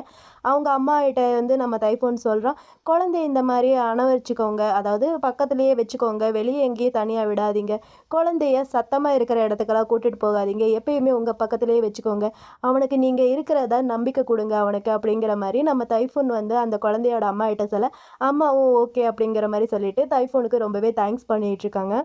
அவங்க அம்மாகிட்ட வந்து நம்ம தைஃபூன் சொல்றான், "குழந்தைய இந்த மாரி அணவச்சுக்கோங்க. அதாவது பக்கத்திலேயே வச்சுக்கோங்க. வெளிய எங்கேயும் தனியா விடாதீங்க. குழந்தைய சத்தமா இருக்கிற இடத்துக்கெல்லாம் கூட்டிட்டு போகாதீங்க. எப்பயுமே உங்க பக்கத்திலேயே வச்சுக்கோங்க. அவனுக்கு நீங்க இருக்கிறதா நம்பிக்கை குடுங்க அவனுக்கு." அப்படிங்கிற மாரி நம்ம தைஃபூன் வந்து அந்த குழந்தையோட அம்மாகிட்ட சொல்ல, அம்மாவும் ஓகே அப்படிங்கிற மாரி சொல்லிட்டு தைஃபூனுக்கு ரொம்பவே தேங்க்ஸ் பண்ணிட்டு இருக்காங்க.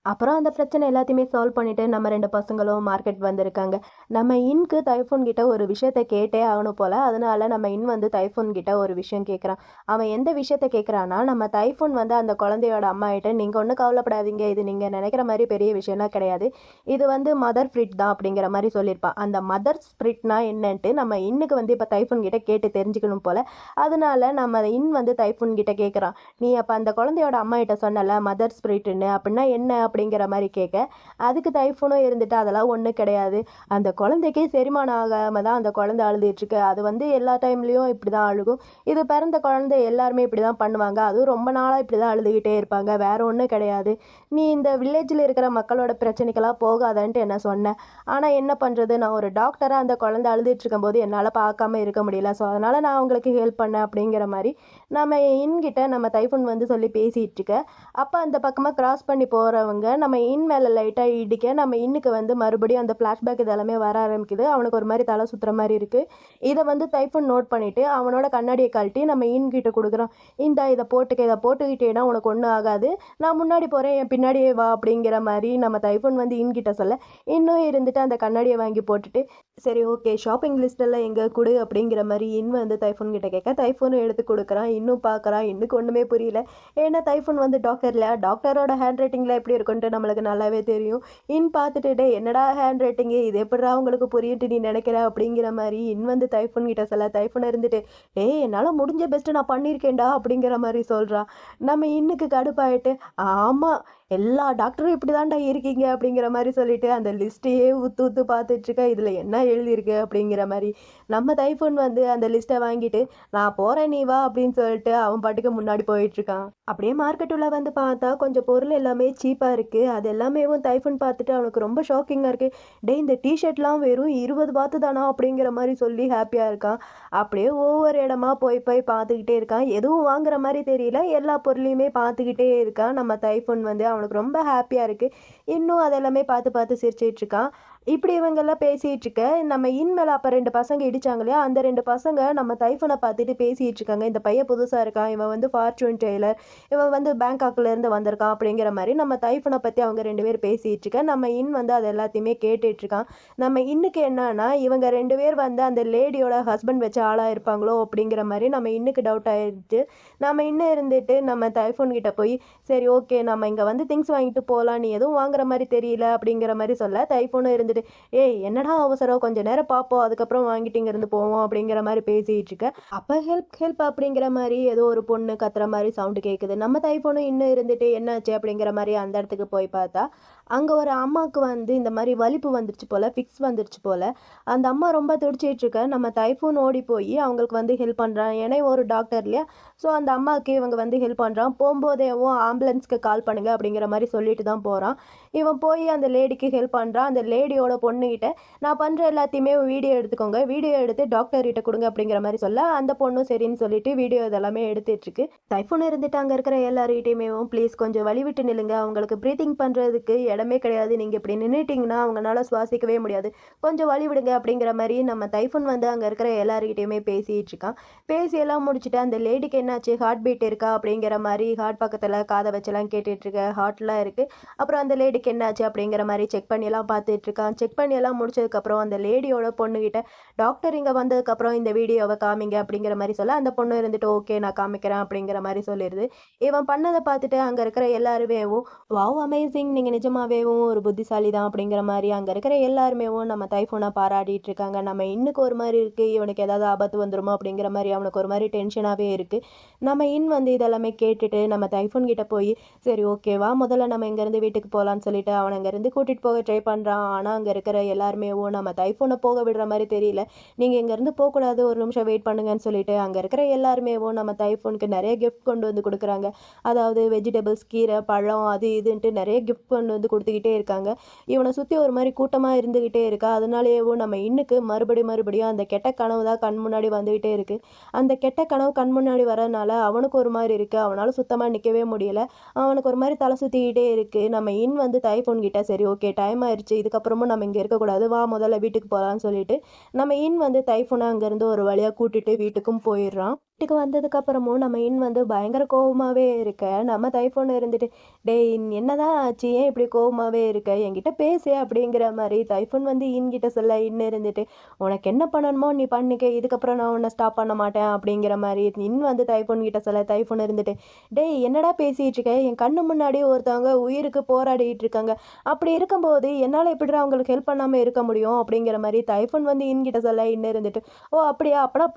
அப்புறம் அந்த பிரச்சனை எல்லாத்தையுமே சால்வ் பண்ணிட்டு நம்ம 2 பசங்களும் மார்க்கெட் வந்திருக்காங்க. நம்ம இன்க்கு தைஃபூன் கிட்ட ஒரு விஷயத்த கேட்டே ஆகணும் போல. அதனால நம்ம இன் வந்து தைஃபூன் கிட்ட ஒரு விஷயம் கேட்குறான். அவன் எந்த விஷயத்த கேட்குறான்னா, நம்ம தைஃபூன் வந்து அந்த குழந்தையோட அம்மாகிட்ட, "நீங்க ஒண்ணும் கவலைப்படாதீங்க. இது நீங்க நினைக்கிற மாரி பெரிய விஷயம்லாம் கிடையாது. இது வந்து மதர் ஸ்பிரிட் தான்." அப்படிங்கிற மாரி சொல்லியிருப்பான். அந்த மதர் ஸ்பிரிட்னா என்னன்ட்டு நம்ம இன்னுக்கு வந்து இப்ப தைஃபூன் கிட்ட கேட்டு தெரிஞ்சுக்கணும் போல. அதனால நம்ம இன் வந்து தைஃபூன் கிட்ட கேட்குறான். "நீ அப்ப அந்த குழந்தையோட அம்மாகிட்ட சொன்னல்ல மதர் ஸ்பிரிட்டுன்னு, அப்படின்னா என்ன?" அப்படிங்கிற மாரி கேட்க, அதுக்கு தைஃபூனும் இருந்துட்டு, "அதெல்லாம் ஒண்ணும் கிடையாது. அந்த குழந்தைக்கு செரிமானம் ஆகாம தான் அந்த குழந்தை அழுதுட்டுருக்கு. அது வந்து எல்லா டைம்லயும் இப்படிதான் அழுகும். இது பிறந்த குழந்தை எல்லாருமே இப்படிதான் பண்ணுவாங்க. அதுவும் ரொம்ப நாளா இப்படிதான் அழுதுகிட்டே இருப்பாங்க. வேற ஒண்ணும் கிடையாது. நீ இந்த வில்லேஜ்ல இருக்கிற மக்களோட பிரச்சனைக்கெல்லாம் போகாதன்ட்டு என்ன சொன்ன. ஆனா என்ன பண்றது? நான் ஒரு டாக்டரா அந்த குழந்தை அழுதுட்டு இருக்கும்போது என்னால பார்க்காம இருக்க முடியல. ஸோ அதனால நான் உங்களுக்கு ஹெல்ப் பண்ணேன்." அப்படிங்கிற மாரி நம்ம இன்கிட்ட நம்ம தைஃபூன் வந்து சொல்லி பேசிட்டு இருக்க, அப்ப அந்த பக்கமா கிராஸ் பண்ணி போறவங்க நம்ம இன் மேல லைட்டா இடிக்க, நம்ம இன்னுக்கு வந்து மறுபடியும் அந்த ஃப்ளாஷ்பேக் இது எல்லாமே வர ஆரம்பிக்குது. அவனுக்கு ஒரு மாரி தலை சுத்துற மாரி இருக்கு. இத வந்து தைஃபூன் நோட் பண்ணிட்டு, அவனோட கண்ணாடிய கழட்டி நம்ம இன் கிட்ட குடுக்குறான். "இந்தா இத போட்டுக்க. இத போட்டுக்கிட்டீன்னா உனக்கு ஒண்ணும் ஆகாது. நான் முன்னாடி போறேன். என் பின்னாடியே வா." அப்படிங்கிற மாரி நம்ம தைஃபூன் வந்து இன் கிட்ட சொல்ல, இன்னும் இருந்துட்டு அந்த கண்ணாடிய வாங்கி போட்டுட்டு, "சரி ஓகே. ஷாப்பிங் லிஸ்ட் எல்லாம் எங்க குடு." அப்படிங்கிற மாரி இன் வந்து தைஃபூன் கிட்ட கேட்க, தைஃபூனும் எடுத்து குடுக்குறான். இன்னும் பார்க்குறான். இன்னுக்கு ஒண்ணுமே புரியல. ஏன்னா தைஃபூன் வந்து டாக்டர் இல்ல. டாக்டரோட ஹேண்ட் ரைட்டிங்ல எப்படி இருக்குன்ட்டு நம்மளுக்கு நல்லாவே தெரியும். இன் பார்த்துட்டு, "டேய் என்னடா ஹேண்ட் ரைட்டிங்கு? இது எப்புட்றா உங்களுக்கு புரியும்ட்டு நீ நெனைக்கிற?" அப்படிங்கிற மாரி இன் வந்து தைஃபூன் கிட்ட சொல்ல, தைஃபூன் இருந்துட்டு, "டேய் என்னால முடிஞ்ச பெஸ்ட் நான் பண்ணியிருக்கேன்டா." அப்படிங்கிற மாரி சொல்றான். நம்ம இன்னுக்கு கடுப்பாயிட்டு, "ஆமா எல்லா டாக்டரும் இப்படிதான்டா இருக்கீங்க." அப்படிங்கிற மாரி சொல்லிட்டு அந்த லிஸ்ட்டையே உத்து உத்து பார்த்துட்டுருக்க. "இதுல என்ன எழுதியிருக்கு?" அப்படிங்கிற மாரி. நம்ம தைஃபூன் வந்து அந்த லிஸ்ட்ட வாங்கிட்டு, "நான் போறேன் நீ வா." அப்படின்னு சொல்லிட்டு அவன் பாட்டுக்கு முன்னாடி போயிட்டுருக்கான். அப்படியே மார்க்கெட் உள்ள வந்து பார்த்தா, கொஞ்சம் பொருள் எல்லாமே சீப்பா இருக்கு. அது எல்லாமேவும் தைஃபூன் பார்த்துட்டு அவனுக்கு ரொம்ப ஷாக்கிங்கா இருக்கு. "டேய் இந்த டீ ஷர்ட்லாம் வெறும் 20 பாத்து தானா?" அப்படிங்கிற மாரி சொல்லி ஹேப்பியா இருக்கான். அப்படியே ஒவ்வொரு இடமா போய் போய் பார்த்துக்கிட்டே இருக்கான். எதுவும் வாங்குற மாரி தெரியல. எல்லா பொருளையுமே பார்த்துக்கிட்டே இருக்கான். நம்ம தைஃபூன் வந்து அவனுக்கு ரொம்ப ஹேப்பியா இருக்கு. இன்னும் அதெல்லாமே பார்த்து பார்த்து சிரிச்சுட்டு இருக்கான். இப்படி இவங்கெல்லாம் பேசிட்டு இருக்க, நம்ம இன் மேல அப்ப 2 பசங்க இடிச்சாங்க இல்லையா? அந்த 2 பசங்க நம்ம தைஃபூன பார்த்துட்டு பேசிட்டு இருக்காங்க. "இந்த பையன் புதுசா இருக்கான். இவன் வந்து ஃபார்ச்சூன் டெய்லர். இவன் வந்து பேங்காக்ல இருந்து வந்திருக்கான்." அப்படிங்கிற மாரி நம்ம தைஃபூன பத்தி அவங்க 2 பேரும் பேசிட்டு இருக்க, நம்ம இன் வந்து அது எல்லாத்தையுமே கேட்டுட்டு இருக்கான். நம்ம இன்னுக்கு என்னன்னா, இவங்க 2 பேர் வந்து அந்த லேடியோட ஹஸ்பண்ட் வச்ச ஆளா இருப்பாங்களோ அப்படிங்கிற மாரி நம்ம இன்னுக்கு டவுட் ஆயிடுச்சு. நம்ம இன்னும் இருந்துட்டு நம்ம தைஃபூன் கிட்ட போய், "சரி ஓகே நம்ம இங்க வந்து திங்ஸ் வாங்கிட்டு போலாம். நீ எதுவும் வாங்குற மாரி தெரியல." அப்படிங்கிற மாரி சொல்ல, தைஃபூனும் இருந்துட்டு, "ஏய் என்னடா அவசரம்? கொஞ்ச நேரம் பார்ப்போம். அதுக்கப்புறம் வாங்கிட்டு இங்கேருந்து போவோம்." அப்படிங்கிற மாரி பேசிட்டு இருக்க, அப்ப ஹெல்ப் ஹெல்ப் அப்படிங்கிற மாரி ஏதோ ஒரு பொண்ணு கத்துற மாரி சவுண்ட் கேட்குது. நம்ம தைஃபூனும் இன்னும் இருந்துட்டு என்னாச்சு அப்படிங்கிற மாரி அந்த இடத்துக்கு போய் பார்த்தா, அங்க ஒரு அம்மாக்கு வந்து இந்த மாரி வலிப்பு வந்துருச்சு போல, ஃபிக்ஸ் வந்துருச்சு போல. அந்த அம்மா ரொம்ப துடிச்சிட்டு இருக்க, நம்ம தைஃபூன் ஓடி போய் அவங்களுக்கு வந்து ஹெல்ப் பண்றான். ஏன்னா இவன் ஒரு டாக்டர் இல்லையா? ஸோ அந்த அம்மாவுக்கு இவங்க வந்து ஹெல்ப் பண்றான். போம்போதேவும் ஆம்புலன்ஸ்க்கு கால் பண்ணுங்க அப்படிங்கிற மாரி சொல்லிட்டு தான் போறான். இவன் போய் அந்த லேடிக்கு ஹெல்ப் பண்றான். அந்த லேடியோட பொண்ணுகிட்ட, "நான் பண்ற எல்லாத்தையுமே வீடியோ எடுத்துக்கோங்க. வீடியோ எடுத்து டாக்டர் கிட்ட குடுங்க." அப்படிங்கிற மாரி சொல்ல, அந்த பொண்ணும் சரின்னு சொல்லிட்டு வீடியோ இதெல்லாமே எடுத்துட்டு இருக்கு. தைஃபூன் இருந்துட்டு அங்க இருக்கிற எல்லார்கிட்டயுமேவும், "ப்ளீஸ் கொஞ்சம் வழி விட்டு நில்லுங்க. அவங்களுக்கு பிரீத்திங் பண்றதுக்கு இடமே கிடையாது. நீங்க இப்படி நின்னுட்டீங்கன்னா அவங்கனால சுவாசிக்கவே முடியாது. கொஞ்சம் வழி விடுங்க." அப்படிங்கிற மாரி நம்ம தைஃபூன் வந்து அங்க இருக்கிற எல்லார்கிட்டயுமே பேசிட்டு இருக்கான். பேசி எல்லாம் முடிச்சுட்டு, அந்த லேடிக்கு என்னாச்சு? ஹார்ட் பீட் இருக்கா? அப்படிங்கிற மாரி ஹார்ட் பக்கத்துல காத வச்செல்லாம் கேட்டுட்டு இருக்க. ஹார்ட்லாம் இருக்கு. அப்புறம் அந்த லேடிக்கு என்னாச்சு? அப்படிங்கிற மாரி செக் பண்ணியெல்லாம் பார்த்துட்டு இருக்கான். செக் பண்ணி எல்லாம் முடிச்சதுக்கப்புறம் அந்த லேடியோட பொண்ணுகிட்ட, "டாக்டர் இங்க வந்ததுக்கப்புறம் இந்த வீடியோவ காமிங்க." அப்படிங்கிற மாரி சொல்ல, அந்த பொண்ணு இருந்துட்டு, "ஓகே நான் காமிக்கிறேன்." அப்படிங்கிற மாரி சொல்லிருது. இவன் பண்ணத பார்த்துட்டு அங்க இருக்கிற எல்லாருமேவும், "வாவ் அமேசிங்! நீங்க நிஜமாவேவும் ஒரு புத்திசாலி தான்." அப்படிங்கிற மாரி அங்க இருக்கிற எல்லாருமேவும் நம்ம தைஃபூன பாராட்டிட்டு இருக்காங்க. நம்ம இன்னுக்கு ஒரு மாரி இருக்கு. இவனுக்கு ஏதாவது ஆபத்து வந்துருமோ? அப்படிங்கிற மாரி அவனுக்கு ஒரு மாரி டென்ஷனாவே இருக்கு. நம்ம இன் வந்து இதெல்லாமே கேட்டுட்டு நம்ம தைஃபூன் கிட்ட போய், "சரி ஓகே வா முதல்ல நம்ம இங்கேருந்து வீட்டுக்கு போலான்னு." சொல்லிட்டு அவன அங்கேருந்து கூட்டிட்டு போக ட்ரை பண்றான். ஆனா அங்கே இருக்கிற எல்லாருமே நம்ம தைஃபூனை போக விடுற மாதிரி தெரியல, நீங்கள் இங்கேருந்து போகக்கூடாது, ஒரு நிமிஷம் வெயிட் பண்ணுங்கன்னு சொல்லிட்டு அங்கே இருக்கிற எல்லாருமே நம்ம தைஃபூனுக்கு நிறைய கிஃப்ட் கொண்டு வந்து கொடுக்குறாங்க. அதாவது வெஜிடபிள்ஸ், கீரை, பழம், அது இதுன்ட்டு நிறைய கிஃப்ட் கொண்டு வந்து கொடுத்துக்கிட்டே இருக்காங்க. இவனை சுற்றி ஒரு மாதிரி கூட்டமாக இருந்துக்கிட்டே இருக்கா. அதனாலேயேவும் நம்ம இன்னுக்கு மறுபடியும் அந்த கெட்ட கனவு தான் கண் முன்னாடி வந்துக்கிட்டே இருக்குது. அந்த கெட்ட கனவு கண் முன்னாடி வரனால அவனுக்கு ஒரு மாதிரி இருக்குது. அவனால் சுத்தமாக நிற்கவே முடியல. அவனுக்கு ஒரு மாதிரி தலை சுற்றிக்கிட்டே இருக்குது. நம்ம வந்து தைஃபூன் கிட்ட சரி ஓகே டைம் ஆயிடுச்சு, இதுக்கப்புறமும் நம்ம இங்கே இருக்கக்கூடாது, வா முதல்ல வீட்டுக்கு போகலான்னு சொல்லிட்டு நம்ம வந்து தைஃபூனை அங்கேருந்து ஒரு வழியாக கூட்டிட்டு வீட்டுக்கும் போயிடுறான். வீட்டுக்கு வந்ததுக்கப்புறமும் நம்ம பயங்கர கோவமாகவே இருக்க. நம்ம தைஃபூன் இருந்துட்டு, டேய் என்னதான் ஆச்சு, ஏன் இப்படி கோவமாகவே இருக்க, என்கிட்ட பேசு அப்படிங்கிற மாதிரி தைஃபூன் கிட்ட சொல்ல இருந்துட்டு, உனக்கு என்ன பண்ணணுமோ நீ பண்ணிக்க, இதுக்கப்புறம் நான் உன்னை ஸ்டாப் பண்ண மாட்டேன் அப்படிங்கிற மாதிரி தைஃபூன் கிட்ட சொல்ல தைஃபூன் இருந்துட்டு, டேய் என்னடா பேசிகிட்டு இருக்க, என் கண்ணு முன்னாடி ஒருத்தவங்க உயிருக்கு போராடிட்டு இருக்காங்க, அப்படி இருக்கும்போது என்னால் எப்படிடா அவங்களுக்கு ஹெல்ப் பண்ணாமல் இருக்க முடியும் அப்படிங்கிற மாதிரி தைஃபூன் கிட்ட சொல்ல இருந்துட்டு, ஓ அப்படியா, அப்பனா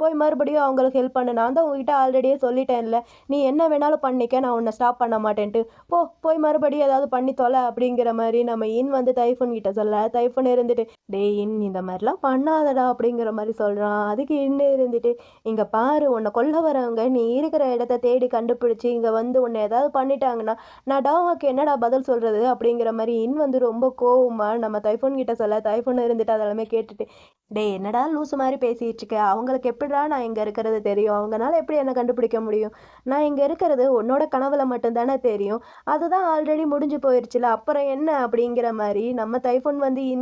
போய் மறுபடியும் அவங்களுக்கு ஹெல்ப் பண்ணு, நான் தான் உங்ககிட்ட ஆல்ரெடியே சொல்லிட்டேன்ல, நீ என்ன வேணாலும் பண்ணிக்க, நான் உன்னை ஸ்டாப் பண்ண மாட்டேன்ட்டு, போய் மறுபடியும் ஏதாவது பண்ணி தொலை அப்படிங்கிற மாதிரி நம்ம தைஃபூன் கிட்ட சொல்ல தைஃபூன் இருந்துட்டு, டேய் இந்த மாதிரிலாம் பண்ணாதடா அப்படிங்கிற மாதிரி சொல்கிறான். அதுக்கு இருந்துட்டு, இங்கே பாரு, உன்னை கொல்ல வரவங்க நீ இருக்கிற இடத்த தேடி கண்டுபிடிச்சி இங்கே உன்னை ஏதாவது பண்ணிட்டாங்கன்னா நான் டாவாக்கு என்னடா பதில் சொல்கிறது அப்படிங்கிற மாதிரி ரொம்ப கோவமா நம்ம தைஃபூன் கிட்ட சொல்ல தைஃபூன் இருந்துட்டு அதெல்லாமே கேட்டுட்டு, டேய் என்னடா லூசு மாதிரி பேசிகிட்டு இருக்க, அவங்களுக்கு எப்படிடா நான் இங்கே இருக்கிறது தெரியும், அவங்களால எப்படி என்னை கண்டுபிடிக்க முடியும், நான் இங்கே இருக்கிறது உன்னோட கனவுல மட்டும்தானே தெரியும், அதுதான் ஆல்ரெடி முடிஞ்சு போயிடுச்சுல, அப்புறம் என்ன அப்படிங்கிற மாதிரி நம்ம தைஃபூன்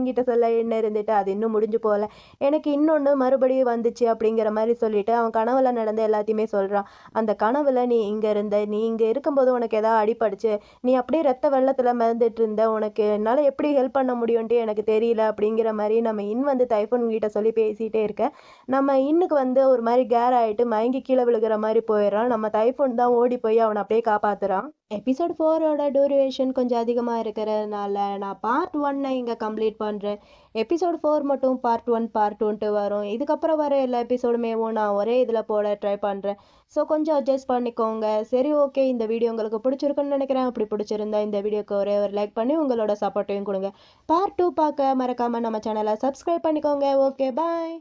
கிட்ட சொல்ல இருந்துட்டு, அது இன்னும் முடிஞ்சு போகல, எனக்கு இன்னொன்று மறுபடியும் வந்துச்சு அப்படிங்கிற மாதிரி சொல்லிட்டு அவன் கனவுல நடந்த எல்லாத்தையுமே சொல்கிறான். அந்த கனவுல நீ இங்கே இருக்கும்போது உனக்கு ஏதாவது அடிபடுச்சு, நீ அப்படியே ரத்த வெள்ளத்தில் மிதந்துட்டு இருந்த, உனக்கு என்னால் எப்படி ஹெல்ப் பண்ண முடியும்ன்ட்டு எனக்கு தெரியல அப்படிங்கிற மாதிரி நம்ம தைஃபூன் கிட்ட சொல்லி பேசிகிட்டே இருக்க. நம்ம இன்னுக்கு ஒரு மாதிரி கேர் ஆகிட்டு மயங்கி கீழே விழுகிற மாதிரி போயிடுறான். நம்ம தைஃபூன் தான் ஓடி போய் அவனை அப்படியே காப்பாற்றுறான். எபிசோட் 4ஓட டூரேஷன் கொஞ்சம் அதிகமாக இருக்கிறதுனால நான் பார்ட் 1 இங்கே கம்ப்ளீட் பண்ணுறேன். எபிசோட் 4 மட்டும் பார்ட் 1 பார்ட் 2ன்ட்டு வரும். இதுக்கப்புறம் வர எல்லா எபிசோடுமே நான் ஒரே இதில் போட ட்ரை பண்ணுறேன். ஸோ கொஞ்சம் அட்ஜஸ்ட் பண்ணிக்கோங்க. சரி ஓகே, இந்த வீடியோ உங்களுக்கு பிடிச்சிருக்குன்னு நினைக்கிறேன். அப்படி பிடிச்சிருந்தா இந்த வீடியோக்கு ஒரே ஒரு லைக் பண்ணி உங்களோட சப்போர்ட்டையும் கொடுங்க. பார்ட் 2 பார்க்க மறக்காமல் நம்ம சேனலை சப்ஸ்கிரைப் பண்ணிக்கோங்க. Okay bye.